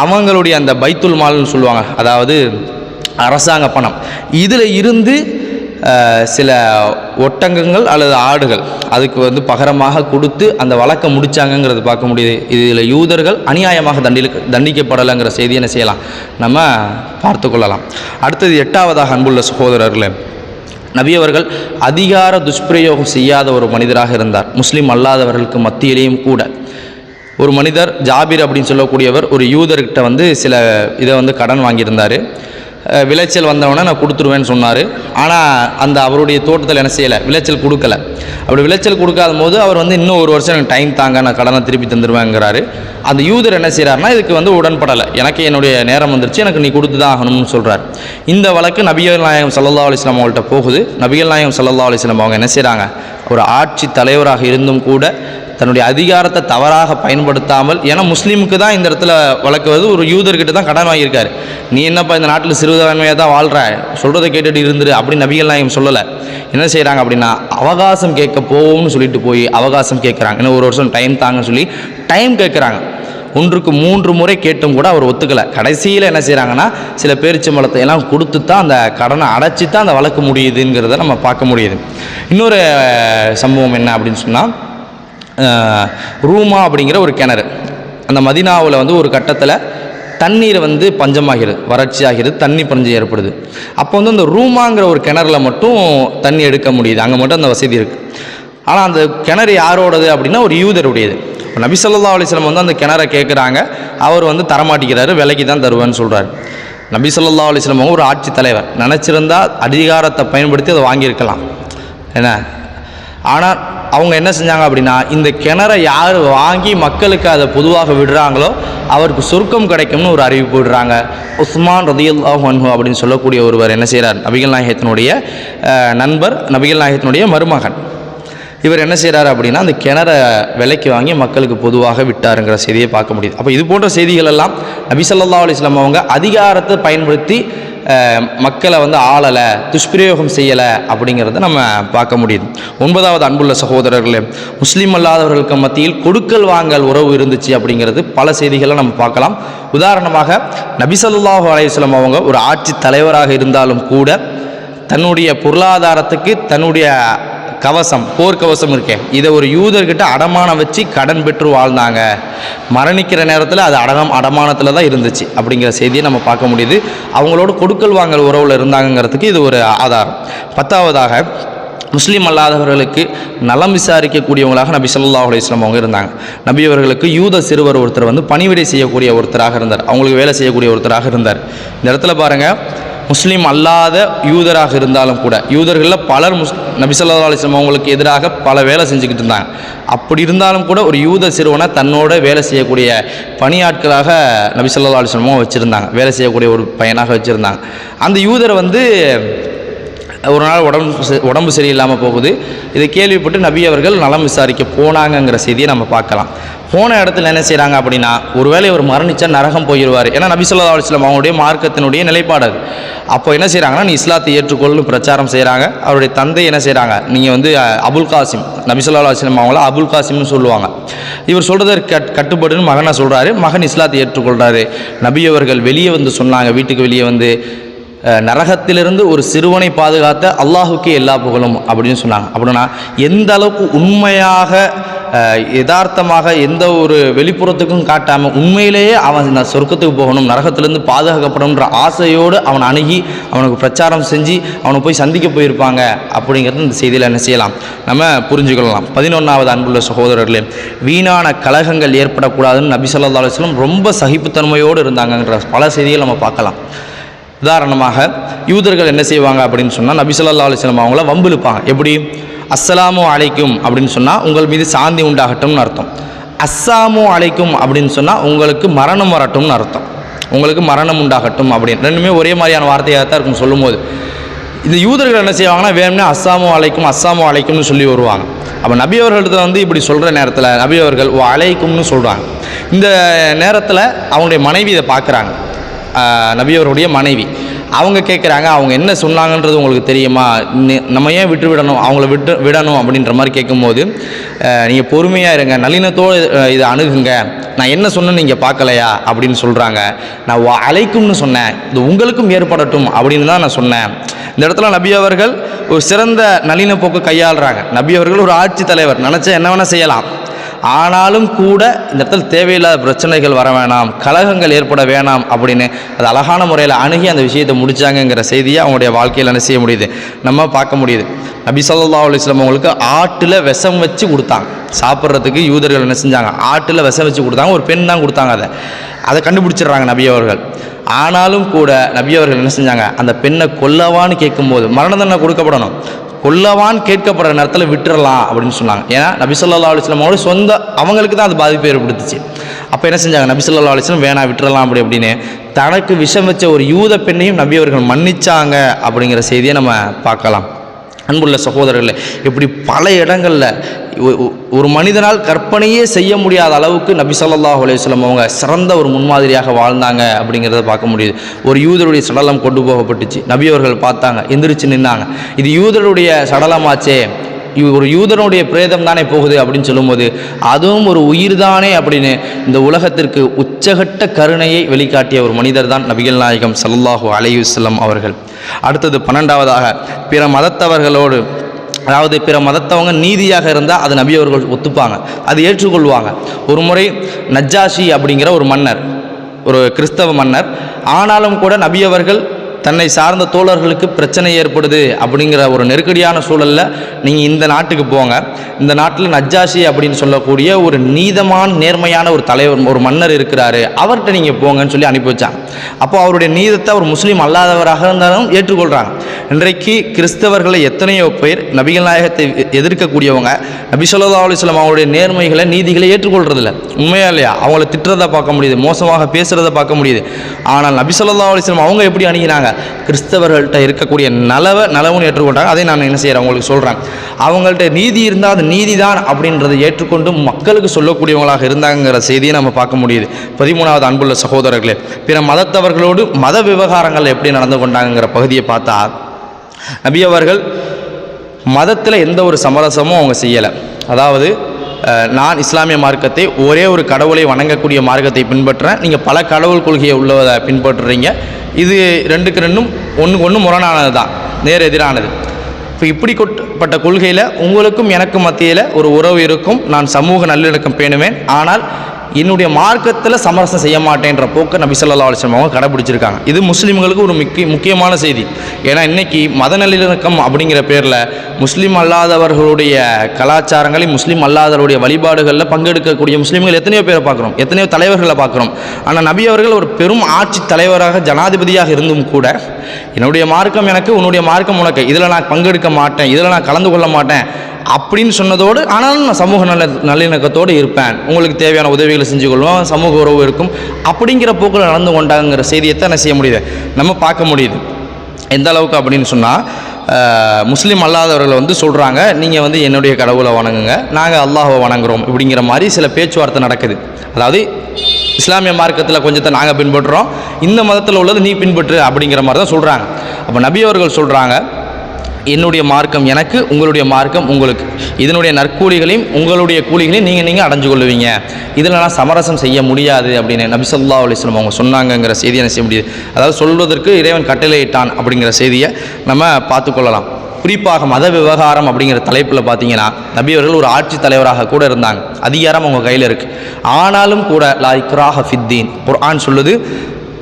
அவங்களுடைய அந்த பைத்துல் மால்னு சொல்லுவாங்க, அதாவது அரசாங்க பணம், இதில் இருந்து சில ஒட்டகங்கள் அல்லது ஆடுகள் அதுக்கு பகரமாக கொடுத்து அந்த வழக்கை முடித்தாங்கங்கிறது பார்க்க முடியுது. இதில் யூதர்கள் அநியாயமாக தண்டிக்கப்படலைங்கிற செய்தி என்ன செய்யலாம், நம்ம பார்த்து கொள்ளலாம். அடுத்தது 8வதாக அன்புள்ள சகோதரர்களே, நபி அவர்கள் அதிகார துஷ்பிரயோகம் செய்யாத ஒரு மனிதராக இருந்தார். முஸ்லீம் அல்லாதவர்களுக்கு மத்தியிலேயும் கூட ஒரு மனிதர் ஜாபிர் அப்படின்னு சொல்லக்கூடியவர் ஒரு யூதர்கிட்ட சில இதை கடன் வாங்கியிருந்தார். விளைச்சல் வந்தவொடனே நான் கொடுத்துருவேன்னு சொன்னார். ஆனால் அந்த அவருடைய தோட்டத்தில் என்ன செய்யலை, விளைச்சல் கொடுக்கல. அப்படி விளைச்சல் கொடுக்காத போது அவர் இன்னும் 1 வருஷம் எனக்கு டைம் தாங்க, நான் கடனை திருப்பி தந்துடுவேங்கிறாரு. அந்த யூதர் என்ன செய்கிறாருன்னா, இதுக்கு உடன்படலை, எனக்கு என்னுடைய நேரம் வந்துருச்சு, எனக்கு நீ கொடுத்து தான் ஆகணும்னு சொல்கிறார். இந்த வழக்கு நபிகள் நாயகம் ஸல்லல்லாஹு அலைஹி வஸல்லம் அவங்கள்ட்ட போகுது. நபிகள் நாயகம் ஸல்லல்லாஹு அலைஹி வஸல்லம் அவங்க என்ன செய்கிறாங்க, ஒரு ஆட்சி தலைவராக இருந்தும் கூட தன்னுடைய அதிகாரத்தை தவறாக பயன்படுத்தாமல், ஏன்னா முஸ்லீமுக்கு தான் இந்த இடத்துல வழக்குவது, ஒரு யூதர்கிட்ட தான் கடன் வாங்கியிருக்காரு. நீ என்னப்பா இந்த நாட்டில் சிறுபான்மையாக தான் வாழ்கிற, சொல்கிறத கேட்டுட்டு இருந்துரு அப்படின்னு நபிகள் நாயகம் சொல்லலை. என்ன செய்கிறாங்க அப்படின்னா, அவகாசம் கேட்க போவோம்னு சொல்லிட்டு போய் அவகாசம் கேட்குறாங்க. இன்னும் ஒரு வருஷம் டைம் தாங்கன்னு சொல்லி டைம் கேட்குறாங்க. 1க்கு 3 முறை கேட்டும் கூட அவர் ஒத்துக்கலை. கடைசியில் என்ன செய்கிறாங்கன்னா, சில பேரிச்சம்பழத்தை எல்லாம் கொடுத்து தான் அந்த கடனை அடைச்சி தான் அந்த வழக்கு முடியுதுங்கிறத நம்ம பார்க்க முடியுது. இன்னொரு சம்பவம் என்ன அப்படின்னு சொன்னால், ரூமா அப்படிங்கிற ஒரு கிணறு, அந்த மதீனாவில் வந்து ஒரு கட்டத்தில் தண்ணீர் வந்து பஞ்சமாகிறது, வறட்சி ஆகிறது, தண்ணி பஞ்சம் ஏற்படுது. அப்போ வந்து அந்த ரூமாங்கிற ஒரு கிணறுல மட்டும் தண்ணி எடுக்க முடியுது, அங்கே மட்டும் அந்த வசதி இருக்குது. ஆனால் அந்த கிணறு யாரோடது அப்படின்னா ஒரு யூதருடையது. நபி ஸல்லல்லாஹு அலைஹி வஸல்லம் வந்து அந்த கிணறை கேட்குறாங்க, அவர் வந்து தரமாட்டிக்கிறாரு, விலைக்கு தான் தருவேன்னு சொல்கிறார். நபி ஸல்லல்லாஹு அலைஹி வஸல்லம் ஒரு ஆட்சி தலைவர், நினச்சிருந்தால் அதிகாரத்தை பயன்படுத்தி அதை வாங்கியிருக்கலாம் என்ன. ஆனால் அவங்க என்ன செஞ்சாங்க அப்படின்னா, இந்த கிணறை யார் வாங்கி மக்களுக்கு அதை பொதுவாக விடுறாங்களோ அவருக்கு சொர்க்கம் கிடைக்கும்னு ஒரு அறிவிப்பு விடுறாங்க. உஸ்மான் ரலியல்லாஹு அன்ஹு அப்படின்னு சொல்லக்கூடிய ஒருவர் என்ன செய்கிறார், நபிகள் நாயகத்தினுடைய நண்பர், நபிகள் நாயகத்தினுடைய மருமகன். இவர் என்ன செய்கிறார் அப்படின்னா, அந்த கிணறை விலைக்கு வாங்கி மக்களுக்கு பொதுவாக விட்டாருங்கிற செய்தியை பார்க்க முடியுது. அப்போ இது போன்ற செய்திகள் எல்லாம் நபி ஸல்லல்லாஹு அலைஹி வஸல்லம் அவங்க அதிகாரத்தை பயன்படுத்தி மக்களை வந்து ஆளலை, துஷ்பிரயோகம் செய்யலை அப்படிங்கிறத நம்ம பார்க்க முடியுது. 9வது அன்புள்ள சகோதரர்களே, முஸ்லீம் அல்லாதவர்களுக்கு மத்தியில் கொடுக்கல் வாங்கல் உறவு இருந்துச்சு அப்படிங்கிறது பல செய்திகளை நம்ம பார்க்கலாம். உதாரணமாக நபி ஸல்லல்லாஹு அலைஹி வஸல்லம் அவங்க ஒரு ஆட்சி தலைவராக இருந்தாலும் கூட தன்னுடைய பொருளாதாரத்துக்கு தன்னுடைய கவசம், போர்க்கவசம் இருக்கேன், இதை ஒரு யூதர்கிட்ட அடமானம் வச்சு கடன் பெற்று வாழ்ந்தாங்க. மரணிக்கிற நேரத்தில் அது அடமானத்தில் தான் இருந்துச்சு அப்படிங்கிற செய்தியை நம்ம பார்க்க முடியுது. அவங்களோட கொடுக்கல் வாங்கல் உறவில் இருந்தாங்கிறதுக்கு இது ஒரு ஆதாரம். 10வதாக முஸ்லீம் அல்லாதவர்களுக்கு நலம் விசாரிக்கக்கூடியவங்களாக நபி ஸல்லல்லாஹு அலைஹி வஸல்லம் அவங்க இருந்தாங்க. நபி அவர்களுக்கு யூத சிறுவர் ஒருத்தர் வந்து பணிவிடை செய்யக்கூடிய ஒருத்தராக இருந்தார், அவங்களுக்கு வேலை செய்யக்கூடிய ஒருத்தராக இருந்தார். இந்த இடத்துல பாருங்கள், முஸ்லீம் அல்லாத யூதராக இருந்தாலும் கூட, யூதர்களில் பலர் நபி ஸல்லல்லாஹு அலைஹி வஸல்லம் அவங்களுக்கு எதிராக பல வேலை செஞ்சுக்கிட்டு இருந்தாங்க. அப்படி இருந்தாலும் கூட ஒரு யூத சிறுவனை தன்னோட வேலை செய்யக்கூடிய பணியாட்களாக நபி ஸல்லல்லாஹு அலைஹி வஸல்லம் வச்சுருந்தாங்க, வேலை செய்யக்கூடிய ஒரு பையனாக வச்சுருந்தாங்க. அந்த யூதரை வந்து ஒரு நாள் உடம்பு சரியில்லாமல் போகுது. இதை கேள்விப்பட்டு நபி அவர்கள் நலம் விசாரிக்க போனாங்கங்கிற செய்தியை நம்ம பார்க்கலாம். போன இடத்துல என்ன செய்கிறாங்க அப்படின்னா, ஒருவேளை இவர் மரணிச்சா நரகம் போயிடுவார், ஏன்னா நபி ஸல்லல்லாஹு அலைஹி வஸல்லம் அவங்களுடைய மார்க்கத்தினுடைய நிலைப்பாடு அது. அப்போ என்ன செய்கிறாங்கன்னா, நீ இஸ்லாத்தை ஏற்றுக்கொள்ளுன்னு பிரச்சாரம் செய்கிறாங்க. அவருடைய தந்தை என்ன செய்கிறாங்க, நீங்கள் வந்து அபுல் காசிம், நபி ஸல்லல்லாஹு அலைஹி வஸல்லம் அவங்கள அபுல் காசிம்னு சொல்லுவாங்க. இவர் சொல்கிறத கட்டுப்படுன்னு மகனை சொல்கிறாரு. மகன் இஸ்லாத்தை ஏற்றுக்கொள்கிறாரு. நபி அவர்கள் வெளியே வந்து சொன்னாங்க, வீட்டுக்கு வெளியே வந்து, நரகத்திலிருந்து ஒரு சிறுவனை பாதுகாத்த அல்லாஹுக்கே எல்லா புகழும் அப்படின்னு சொன்னாங்க. அப்படின்னா எந்த அளவுக்கு உண்மையாக யதார்த்தமாக எந்த ஒரு வெளிப்புறத்துக்கும் காட்டாமல் உண்மையிலேயே அவன் சொர்க்கத்துக்கு போகணும், நரகத்திலேருந்து பாதுகாக்கப்படணுன்ற ஆசையோடு அவனை அணுகி அவனுக்கு பிரச்சாரம் செஞ்சு அவனை போய் சந்திக்க போயிருப்பாங்க அப்படிங்கிறது இந்த செய்தியில் என்ன செய்யலாம், நம்ம புரிஞ்சுக்கொள்ளலாம். 11வது அன்புள்ள சகோதரர்களே, வீணான கலகங்கள் ஏற்படக்கூடாதுன்னு நபி ஸல்லல்லாஹு அலைஹி வஸல்லம் ரொம்ப சகிப்புத்தன்மையோடு இருந்தாங்கன்ற பல செய்திகள் நம்ம பார்க்கலாம். உதாரணமாக யூதர்கள் என்ன செய்வாங்க அப்படின்னு சொன்னால், நபி ஸல்லல்லாஹு அலைஹி வஸல்லம் அவங்கள வம்பிழுப்பாங்க. எப்படி, அஸ்ஸலாமு அலைக்கும் அப்படின்னு சொன்னால் உங்கள் மீது சாந்தி உண்டாகட்டும்னு அர்த்தம். அஸ்ஸாமு அலைக்கும் அப்படின்னு சொன்னால் உங்களுக்கு மரணம் வரட்டும்னு அர்த்தம். உங்களுக்கு மரணம் உண்டாகட்டும் அப்படின்னு ரெண்டுமே ஒரே மாதிரியான வார்த்தையாக தான் இருக்கும் சொல்லும்போது. இந்த யூதர்கள் என்ன செய்வாங்கன்னா, வேணும்னா அஸ்ஸாமு அலைக்கும்னு சொல்லி வருவாங்க. அப்போ நபி அவர்கள்ட்ட வந்து இப்படி சொல்கிற நேரத்தில் நபி அவர்கள் அலைக்கும்னு சொல்கிறாங்க. இந்த நேரத்தில் அவங்களுடைய மனைவி இதை பார்க்குறாங்க, நபி அவருடைய மனைவி. அவங்க கேட்குறாங்க, அவங்க என்ன சொன்னாங்கன்றது உங்களுக்கு தெரியுமா, நம்ம ஏன் அவங்கள விடணும் அப்படின்ற மாதிரி கேட்கும்போது, நீங்கள் பொறுமையாக இருங்க, நளினத்தோடு இதை அணுகுங்க, நான் என்ன சொன்னேன்னு நீங்கள் பார்க்கலையா அப்படின்னு சொல்கிறாங்க. நான் அலைக்கும்னு சொன்னேன், இது உங்களுக்கும் ஏற்படட்டும் அப்படின்னு தான் நான் சொன்னேன். இந்த இடத்துல நபி அவர்கள் ஒரு சிறந்த நளின போக்கு கையாளுறாங்க. நபி அவர்கள் ஒரு ஆட்சி தலைவர், நினச்சா என்ன வேணால் செய்யலாம். ஆனாலும் கூட இந்த இடத்துல தேவையில்லாத பிரச்சனைகள் வர வேணாம், கலகங்கள் ஏற்பட வேணாம் அப்படின்னு அது அழகான முறையில் அணுகி அந்த விஷயத்தை முடித்தாங்கங்கிற செய்தியை அவங்களுடைய வாழ்க்கையில் என்ன செய்ய முடியுது, நம்ம பார்க்க முடியுது. நபி ஸல்லல்லாஹு அலைஹி வஸல்லம் அவங்களுக்கு ஆட்டில் விஷம் வச்சு கொடுத்தாங்க சாப்பிட்றதுக்கு. யூதர்கள் என்ன செஞ்சாங்க, ஆட்டில் விஷம் வச்சு கொடுத்தாங்க. ஒரு பெண் தான் கொடுத்தாங்க. அதை கண்டுபிடிச்சிடுறாங்க நபி அவர்கள். ஆனாலும் கூட நபி அவர்கள் என்ன செஞ்சாங்க, அந்த பெண்ணை கொல்லவான்னு கேட்கும்போது, மரண தண்டனை கொடுக்கப்படணும், கொல்லவான் கேட்கப்படுற நேரத்தில் விட்டுறலாம் அப்படின்னு சொன்னாங்க. ஏன்னா நபி ஸல்லல்லாஹு அலைஹி வஸல்லம் அவங்களோட சொந்த அவங்களுக்கு தான் அது பாதிப்பு ஏற்படுத்துச்சு. அப்போ என்ன செஞ்சாங்க, நபி ஸல்லல்லாஹு அலைஹி வஸல்லம் வேணா விட்டுறலாம் அப்படின்னு தனக்கு விஷம் வச்ச ஒரு யூத பெண்ணையும் நபி அவர்கள் மன்னிச்சாங்க அப்படிங்கிற செய்தியை நம்ம பார்க்கலாம். அன்புள்ள சகோதரர்களே, இப்படி பல இடங்களில் ஒரு மனிதனால் கற்பனையே செய்ய முடியாத அளவுக்கு நபி ஸல்லல்லாஹு அலைஹி வஸல்லம் அவங்க சிறந்த ஒரு முன்மாதிரியாக வாழ்ந்தாங்க அப்படிங்கிறத பார்க்க முடியுது. ஒரு யூதருடைய சடலம் கொண்டு போகப்பட்டுச்சு. நபி அவர்கள் பார்த்தாங்க, எந்திரிச்சு நின்னாங்க. இது யூதருடைய சடலமாச்சே, ஒரு யூதனுடைய பிரேதம் தானே போகுது அப்படின்னு சொல்லும்போது அதுவும் ஒரு உயிர் தானே அப்படின்னு இந்த உலகத்திற்கு உச்சகட்ட கருணையை வெளிக்காட்டிய ஒரு மனிதர் தான் நபிகள் நாயகம் ஸல்லல்லாஹு அலைஹி வஸல்லம் அவர்கள். அடுத்தது 12வதாக பிற மதத்தவர்களோடு, அதாவது பிற மதத்தவங்க நீதியாக இருந்தால் அது நபி அவர்கள் ஒத்துப்பாங்க, அது ஏற்றுக்கொள்வாங்க. ஒரு முறை நஜ்ஜாஷி அப்படிங்கிற ஒரு மன்னர், ஒரு கிறிஸ்தவ மன்னர், ஆனாலும் கூட நபி அவர்கள் தன்னை சார்ந்த தோழர்களுக்கு பிரச்சனை ஏற்படுது அப்படிங்கிற ஒரு நெருக்கடியான சூழலில் நீங்கள் இந்த நாட்டுக்கு போங்க, இந்த நாட்டில் நஜ்ஜாஷி அப்படின்னு சொல்லக்கூடிய ஒரு நீதமான நேர்மையான ஒரு தலைவர், ஒரு மன்னர் இருக்கிறாரு, அவர்கிட்ட நீங்கள் போங்கன்னு சொல்லி அனுப்பி வச்சாங்க. அப்போ அவருடைய நீதத்தை ஒரு முஸ்லீம் அல்லாதவராக இருந்தாலும் ஏற்றுக்கொள்கிறாங்க. இன்றைக்கு கிறிஸ்தவர்களை எத்தனையோ பேர் நபிகள் நாயகத்தை எதிர்க்கக்கூடியவங்க நபி ஸல்லல்லாஹு அலைஹி வஸல்லம் அவருடைய நேர்மைகளை நீதிகளை ஏற்றுக்கொள்றதில்ல. உண்மையா இல்லையா? அவங்கள திட்டுறதை பார்க்க முடியுது, மோசமாக பேசுகிறத பார்க்க முடியுது. ஆனால் நபி ஸல்லல்லாஹு அலைஹி வஸல்லம் அவங்க எப்படி அணுகினாங்க? கிறிஸ்தவர்கள்ட்ட இருக்கக்கூடிய நலவுன்னு ஏற்றுக்கொண்டாங்க. அதை நான் என்ன செய்கிறேன் உங்களுக்கு சொல்கிறேன். அவங்கள்ட்ட நீதி இருந்தால் அது நீதி தான் அப்படின்றத ஏற்றுக்கொண்டு மக்களுக்கு சொல்லக்கூடியவங்களாக இருந்தாங்கிற செய்தியை நம்ம பார்க்க முடியுது. 13வது அன்புள்ள சகோதரர்களே, பிற மதத்தவர்களோடு மத விவகாரங்கள் எப்படி நடந்து கொண்டாங்கிற பகுதியை பார்த்தா நபி அவர்கள் மதத்தில் எந்த ஒரு சமரசமும் அவங்க செய்யலை. அதாவது நான் இஸ்லாமிய மார்க்கத்தை ஒரே ஒரு கடவுளை வணங்கக்கூடிய மார்க்கத்தை பின்பற்றுறேன், நீங்கள் பல கடவுள் கொள்கையை உள்ளதை பின்பற்றுறீங்க, இது ரெண்டுக்கு ரெண்டும் ஒன்று முரணானது தான், நேர் எதிரானது. இப்போ இப்படிப்பட்ட கொள்கையில் உங்களுக்கும் எனக்கும் மத்தியில் ஒரு உறவு இருக்கும், நான் சமூக நல்லிணக்கம் பேணுவேன், ஆனால் என்னுடைய மார்க்கத்தில் சமரசம் செய்ய மாட்டேன்ற போக்கை நபி ஸல்லல்லாஹு அலைஹி வஸல்லம் அவங்க கடைபிடிச்சிருக்காங்க. இது முஸ்லீம்களுக்கு ஒரு முக்கியமான செய்தி. ஏன்னா இன்றைக்கி மத நல்லிணக்கம் அப்படிங்கிற பேரில் முஸ்லீம் அல்லாதவர்களுடைய கலாச்சாரங்களை, முஸ்லீம் அல்லாதவருடைய வழிபாடுகளில் பங்கெடுக்கக்கூடிய முஸ்லீம்கள் எத்தனையோ பேரை பார்க்குறோம், எத்தனையோ தலைவர்களை பார்க்குறோம். ஆனால் நபி அவர்கள் ஒரு பெரும் ஆட்சி தலைவராக, ஜனாதிபதியாக இருந்தும் கூட என்னுடைய மார்க்கம் எனக்கு, உன்னுடைய மார்க்கம் உனக்கு, இதில் நான் பங்கெடுக்க மாட்டேன், இதில் நான் கலந்து கொள்ள மாட்டேன் அப்படின்னு சொன்னதோடு, ஆனாலும் நான் சமூக நல்லிணக்கத்தோடு இருப்பேன், உங்களுக்கு தேவையான உதவிகளை செஞ்சு கொள்வோம், சமூக உறவு இருக்கும் அப்படிங்கிற போக்கில் நடந்து கொண்டாங்கிற செய்தியை தான் என்ன செய்ய முடியுது, நம்ம பார்க்க முடியுது. எந்த அளவுக்கு அப்படின்னு சொன்னால், முஸ்லீம் அல்லாதவர்களை சொல்கிறாங்க, நீங்கள் என்னுடைய கடவுளை வணங்குங்க, நாங்கள் அல்லாஹ்வை வணங்குறோம் இப்படிங்கிற மாதிரி சில பேச்சுவார்த்தை நடக்குது. அதாவது இஸ்லாமிய மார்க்கத்தில் கொஞ்சத்தை நாங்கள் பின்பற்றுறோம், இந்த மதத்தில் உள்ளது நீ பின்பற்று அப்படிங்கிற மாதிரி தான் சொல்கிறாங்க. அப்போ நபி அவர்கள் சொல்கிறாங்க, என்னுடைய மார்க்கம் எனக்கு, உங்களுடைய மார்க்கம் உங்களுக்கு, இதனுடைய நற்கூலிகளையும் உங்களுடைய கூலிகளையும் நீங்கள் அடைஞ்சு கொள்ளுவீங்க, இதில் நான் சமரசம் செய்ய முடியாது அப்படின்னு நபி ஸல்லல்லாஹு அலைஹி வஸல்லம் அவங்க சொன்னாங்கங்கிற செய்தியை என்ன செய்ய முடியுது. அதாவது சொல்வதற்கு இறைவன் கட்டளையிட்டான் அப்படிங்கிற செய்தியை நம்ம பார்த்துக்கொள்ளலாம். குறிப்பாக மத விவகாரம் அப்படிங்கிற தலைப்பில் பார்த்தீங்கன்னா நபி அவர்கள் ஒரு ஆட்சி தலைவராக கூட இருந்தாங்க, அதிகாரம் அவங்க கையில் இருக்குது. ஆனாலும் கூட லா இக்ராஹ ஃபித்தீன், குர்ஆன் சொல்லுது,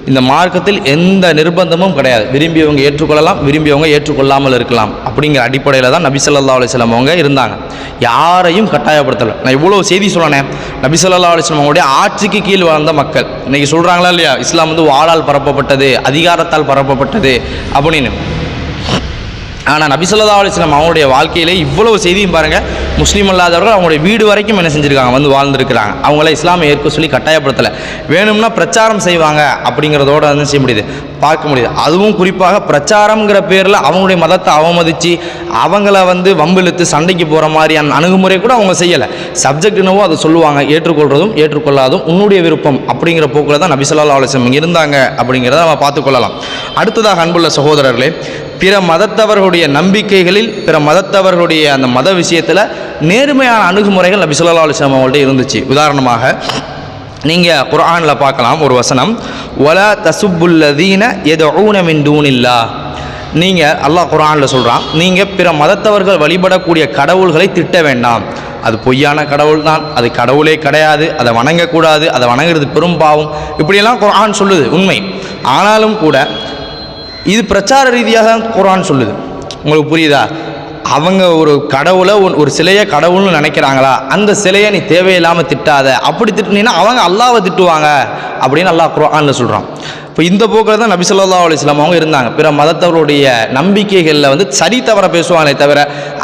இந்த மார்க்கத்தில் எந்த நிர்பந்தமும் கிடையாது, விரும்பியவங்க ஏற்றுக்கொள்ளலாம், விரும்பியவங்க ஏற்றுக்கொள்ளாமல் இருக்கலாம் அப்படிங்கிற அடிப்படையில் தான் நபி ஸல்லல்லாஹு அலைஹி வஸல்லம் அவங்க இருந்தாங்க. யாரையும் கட்டாயப்படுத்தலை. நான் இவ்வளோ செய்தி சொல்லணேன். நபி ஸல்லல்லாஹு அலைஹி வஸல்லம் அவங்களுடைய ஆட்சிக்கு கீழ் வாழ்ந்த மக்கள் இன்றைக்கி சொல்கிறாங்களா இல்லையா, இஸ்லாம் வாளால் பரப்பப்பட்டது, அதிகாரத்தால் பரப்பப்பட்டது அப்படின்னு. ஆனால் நபி ஸல்லல்லாஹு அலைஹி வஸல்லம் அவங்களுடைய வாழ்க்கையிலே இவ்வளவு செய்தியும் பாருங்கள், முஸ்லீம் அல்லாதவர்கள் அவங்களுடைய வீடு வரைக்கும் என்ன செஞ்சுருக்காங்க, வாழ்ந்துருக்கிறாங்க. அவங்கள இஸ்லாமை ஏற்க சொல்லி கட்டாயப்படுத்தலை, வேணும்னா பிரச்சாரம் செய்வாங்க அப்படிங்கிறதோட செய்ய முடியுது, பார்க்க முடியுது. அதுவும் குறிப்பாக பிரச்சாரங்கிற பேரில் அவங்களுடைய மதத்தை அவமதித்து அவங்கள வம்பிழுத்து சண்டைக்கு போகிற மாதிரியான அணுகுமுறை கூட அவங்க செய்யலை. சப்ஜெக்ட் என்னவோ அதை சொல்லுவாங்க, ஏற்றுக்கொள்கிறதும் ஏற்றுக்கொள்ளாதும் உன்னுடைய விருப்பம் அப்படிங்கிற போக்கில் தான் நபி ஸல்லல்லாஹு அலைஹி வஸல்லம் இருந்தாங்க அப்படிங்கிறத நம்ம பார்த்துக்கொள்ளலாம். அடுத்ததாக அன்புள்ள சகோதரர்களே, பிற மதத்தவர்களுடைய நம்பிக்கைகளில், பிற மதத்தவர்களுடைய அந்த மத விஷயத்தில் நேர்மையான அணுகுமுறைகள் நபி ஸல்லல்லாஹு அலைஹி வஸல்லம் அவங்கள்ட்ட இருந்துச்சு. உதாரணமாக நீங்கள் குர்ஆனில் பார்க்கலாம் ஒரு வசனம், வலா தசுப்புல்லதீன யதுஊன மின் தூனில்லாஹ். நீங்கள் அல்லாஹ் குர்ஆனில் சொல்கிறான், நீங்கள் பிற மதத்தவர்கள் வழிபடக்கூடிய கடவுள்களை திட்ட வேண்டாம், அது பொய்யான கடவுள் தான், அது கடவுளே கிடையாது, அதை வணங்கக்கூடாது, அதை வணங்குறது பெரும் பாவம், இப்படியெல்லாம் குர்ஆன் சொல்லுது உண்மை. ஆனாலும் கூட இது பிரச்சார ரீதியாக தான் குர்ஆன் சொல்லுது. உங்களுக்கு புரியுதா? அவங்க ஒரு கடவுளை, ஒரு சிலையை கடவுள்னு நினைக்கிறாங்களா, அந்த சிலையை நீ தேவையில்லாமல் திட்டாத, அப்படி திட்டினீங்கன்னா அவங்க அல்லாஹ்வை திட்டுவாங்க அப்படின்னு அல்லாஹ் குர்ஆனில் சொல்கிறான். இப்போ இந்த போக்கில் தான் நபி ஸல்லல்லாஹு அலைஹி வஸல்லம் அவங்க இருந்தாங்க. பிற மதத்தவருடைய நம்பிக்கைகளில் வந்து சரி தவற பேசுவாங்களே தவிர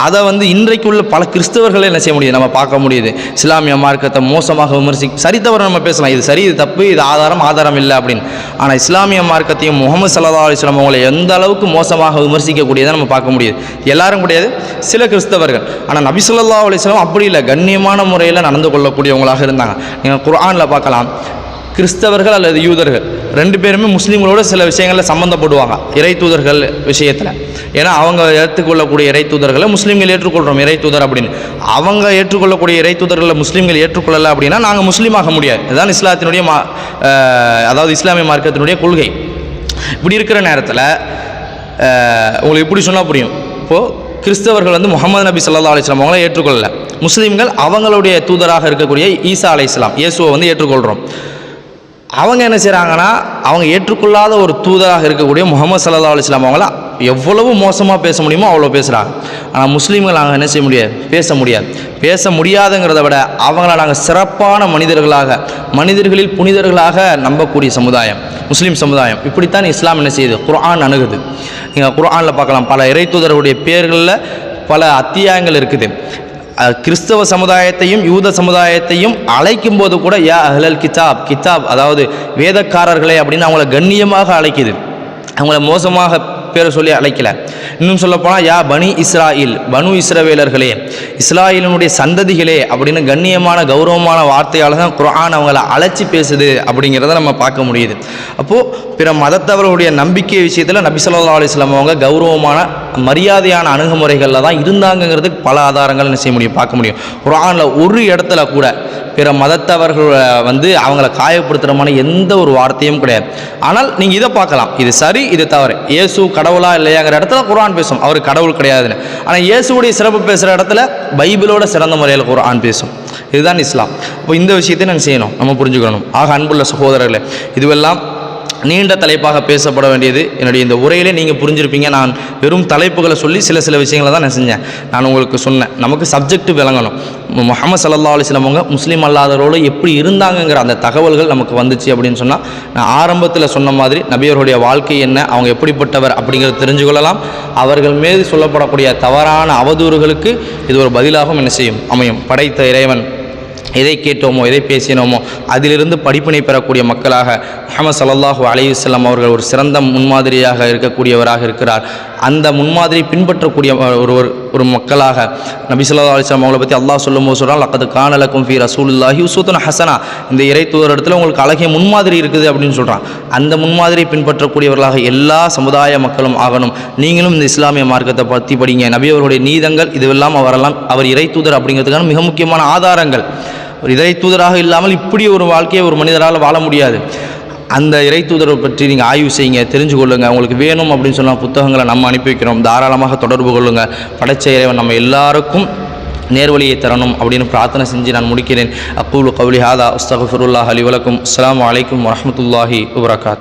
அதை வந்து இன்றைக்கு உள்ள பல கிறிஸ்தவர்களே என்ன செய்ய முடியுது, நம்ம பார்க்க முடியுது. இஸ்லாமிய மார்க்கத்தை மோசமாக சரி தவற நம்ம பேசலாம், இது சரி இது தப்பு, இது ஆதாரம் இல்லை அப்படின்னு. ஆனால் இஸ்லாமிய மார்க்கத்தையும் முஹம்மது ஸல்லல்லாஹு அலைஹி வஸல்லம் அவங்களை எந்த அளவுக்கு மோசமாக விமர்சிக்கக்கூடியதை நம்ம பார்க்க முடியுது. எல்லாரும் கிடையாது, சில கிறிஸ்தவர்கள். ஆனால் நபி ஸல்லல்லாஹு அலைஹி வஸல்லம் அப்படி இல்லை, கண்ணியமான முறையில் நடந்து கொள்ளக்கூடியவங்களாக இருந்தாங்க. நீங்கள் குர்ஆனில் பார்க்கலாம், கிறிஸ்தவர்கள் அல்லது யூதர்கள் ரெண்டு பேருமே முஸ்லீம்களோட சில விஷயங்களில் சம்மந்தப்படுவாங்க, இறை தூதர்கள் விஷயத்தில். ஏன்னா அவங்க ஏற்றுக்கொள்ளக்கூடிய இறை தூதர்களை முஸ்லீம்கள் ஏற்றுக்கொள்கிறோம் இறை தூதர் அப்படின்னு. அவங்க ஏற்றுக்கொள்ளக்கூடிய இறை தூதர்களை முஸ்லீம்கள் ஏற்றுக்கொள்ளலை அப்படின்னா நாங்கள் முஸ்லீம் ஆக முடியாது. இதுதான் இஸ்லாத்தினுடைய அதாவது இஸ்லாமிய மார்க்கத்தினுடைய கொள்கை. இப்படி இருக்கிற நேரத்தில் உங்களுக்கு இப்படி சொன்னால் புரியும். இப்போது கிறிஸ்தவர்கள் வந்து முஹம்மது நபி ஸல்லல்லாஹு அலைஹி வஸல்லம் அவங்கள ஏற்றுக்கொள்ளலை. முஸ்லீம்கள் அவங்களுடைய தூதராக இருக்கக்கூடிய ஈசா அலைஹிஸ்ஸலாம் இயேசுவை வந்து ஏற்றுக்கொள்கிறோம். அவங்க என்ன செய்கிறாங்கன்னா, அவங்க ஏற்றுக்கொள்ளாத ஒரு தூதராக இருக்கக்கூடிய முஹம்மது ஸல்லல்லாஹு அலைஹி வஸல்லம் அவங்கள எவ்வளவு மோசமாக பேச முடியுமோ அவ்வளோ பேசுகிறாங்க. ஆனால் முஸ்லீம்கள் நாங்கள் என்ன செய்ய முடியாது, பேச முடியாதுங்கிறத விட அவங்கள நாங்கள் சிறப்பான மனிதர்களில் புனிதர்களாக நம்பக்கூடிய சமுதாயம் முஸ்லீம் சமுதாயம். இப்படித்தான் இஸ்லாம் என்ன செய்யுது, குர்ஆன் அணுகுது. நீங்கள் குர்ஆனில் பார்க்கலாம், பல இறை தூதருடைய பெயர்களில் பல அத்தியாயங்கள் இருக்குது. கிறிஸ்தவ சமுதாயத்தையும் யூத சமுதாயத்தையும் அழைக்கும் போது கூட யா அஹ்லல் கிதாப் அதாவது வேதக்காரர்களே அப்படின்னு அவங்கள கண்ணியமாக அழைக்குது, அவங்கள மோசமாக பேரை சொல்லி அழைக்கல. இன்னும் சொல்லப்போனால் யா பனி இஸ்ரவேலர்களே, இஸ்ராயலினுடைய சந்ததிகளே அப்படின்னு கண்ணியமான கௌரவமான வார்த்தையால் தான் குர்ஆன் அவங்கள அழைச்சி பேசுது அப்படிங்கிறத நம்ம பார்க்க முடியுது. அப்போது பிற மதத்தவர்களுடைய நம்பிக்கை விஷயத்தில் நபி ஸல்லல்லாஹு அலைஹி வஸல்லம் அவங்க கௌரவமான மரியாதையான அணுகுமுறைகளில் தான் இருந்தாங்கிறதுக்கு பல ஆதாரங்கள் என்ன செய்ய முடியும், பார்க்க முடியும். குர்ஆனில் ஒரு இடத்துல கூட பிற மதத்தவர்கள் வந்து அவங்கள காயப்படுத்துகிறமான எந்த ஒரு வார்த்தையும் கிடையாது. ஆனால் நீங்கள் இதை பார்க்கலாம், இது சரி இது தவறு, இயேசு கடவுளா இல்லையாங்கிற இடத்துல குர்ஆன் பேசும் அவர் கடவுள் கிடையாதுன்னு. ஆனால் இயேசுடைய சிறப்பு பேசுகிற இடத்துல பைபிளோட சிறந்த முறையில் குர்ஆன் பேசும். இதுதான் இஸ்லாம். இப்போ இந்த விஷயத்தை நான் செய்யணும், நம்ம புரிஞ்சுக்கணும். ஆக அன்புள்ள சகோதரர்களே, இதுவெல்லாம் நீண்ட தலைப்பாக பேசப்பட வேண்டியது. என்னுடைய இந்த உரையிலே நீங்கள் புரிஞ்சிருப்பீங்க. நான் வெறும் தலைப்புகளை சொல்லி சில விஷயங்களை தான் நான் செஞ்சேன். நான் உங்களுக்கு சொன்னேன், நமக்கு சப்ஜெக்ட் விளங்கணும். முஹம்மது ஸல்லல்லாஹு அலைஹி வஸல்லம் அவங்க முஸ்லீம் அல்லாதவரோடு எப்படி இருந்தாங்கங்கிற அந்த தகவல்கள் நமக்கு வந்துச்சு அப்படின்னு சொன்னால், நான் ஆரம்பத்தில் சொன்ன மாதிரி நபியர்களுடைய வாழ்க்கை என்ன, அவங்க எப்படிப்பட்டவர் அப்படிங்கிறத தெரிஞ்சு கொள்ளலாம். அவர்கள் மீது சொல்லப்படக்கூடிய தவறான அவதூறுகளுக்கு இது ஒரு பதிலாகவும் என்ன செய்யும், அமையும். படைத்த இறைவன் எதை கேட்டோமோ எதை பேசினோமோ அதிலிருந்து படிப்பினை பெறக்கூடிய மக்களாக முஹம்மது ஸல்லல்லாஹு அலைஹி வஸல்லம் அவர்கள் ஒரு சிறந்த முன்மாதிரியாக இருக்கக்கூடியவராக இருக்கிறார். அந்த முன்மாதிரி பின்பற்றக்கூடிய ஒரு மக்களாக நபி ஸல்லல்லாஹு அலைஹி வஸல்லம் அவங்களை பற்றி அல்லாஹ் சொல்லும்போது சொல்கிறான், லக்கத் கான லக்கும் ஃபீ ரசூலில்லாஹி உஸ்வத்துன் ஹஸனா, இந்த இறை தூதர் இடத்துல உங்களுக்கு அழகிய முன்மாதிரி இருக்குது அப்படின்னு சொல்கிறான். அந்த முன்மாதிரியை பின்பற்றக்கூடியவர்களாக எல்லா சமுதாய மக்களும் ஆகணும். நீங்களும் இந்த இஸ்லாமிய மார்க்கத்தை பற்றி படிங்க. நபி அவருடைய நீதங்கள் இதுவெல்லாம் அவர் இறை தூதர் அப்படிங்கிறதுக்கான மிக முக்கியமான ஆதாரங்கள். ஒரு இறை தூதராக இல்லாமல் இப்படி ஒரு வாழ்க்கையை ஒரு மனிதரால் வாழ முடியாது. அந்த இறை தூதரை பற்றி நீங்கள் ஆய்வு செய்யுங்க, தெரிஞ்சு கொள்ளுங்கள். உங்களுக்கு வேணும் அப்படின்னு சொன்னால் புத்தகங்களை நம்ம அனுப்பி வைக்கிறோம், தாராளமாக தொடர்பு கொள்ளுங்கள். படைச்ச இறைவன் நம்ம எல்லாருக்கும் நேர்வழியை தரணும் அப்படின்னு பிரார்த்தனை செஞ்சு நான் முடிக்கிறேன். அக்கூலு கௌலி ஹாதா அஸ்தக்ஃபிருல்லாஹ் லி வலக்கும். அஸ்ஸலாமு அலைக்கும் வரஹ்மத்துல்லாஹி வபரகாத்துஹு.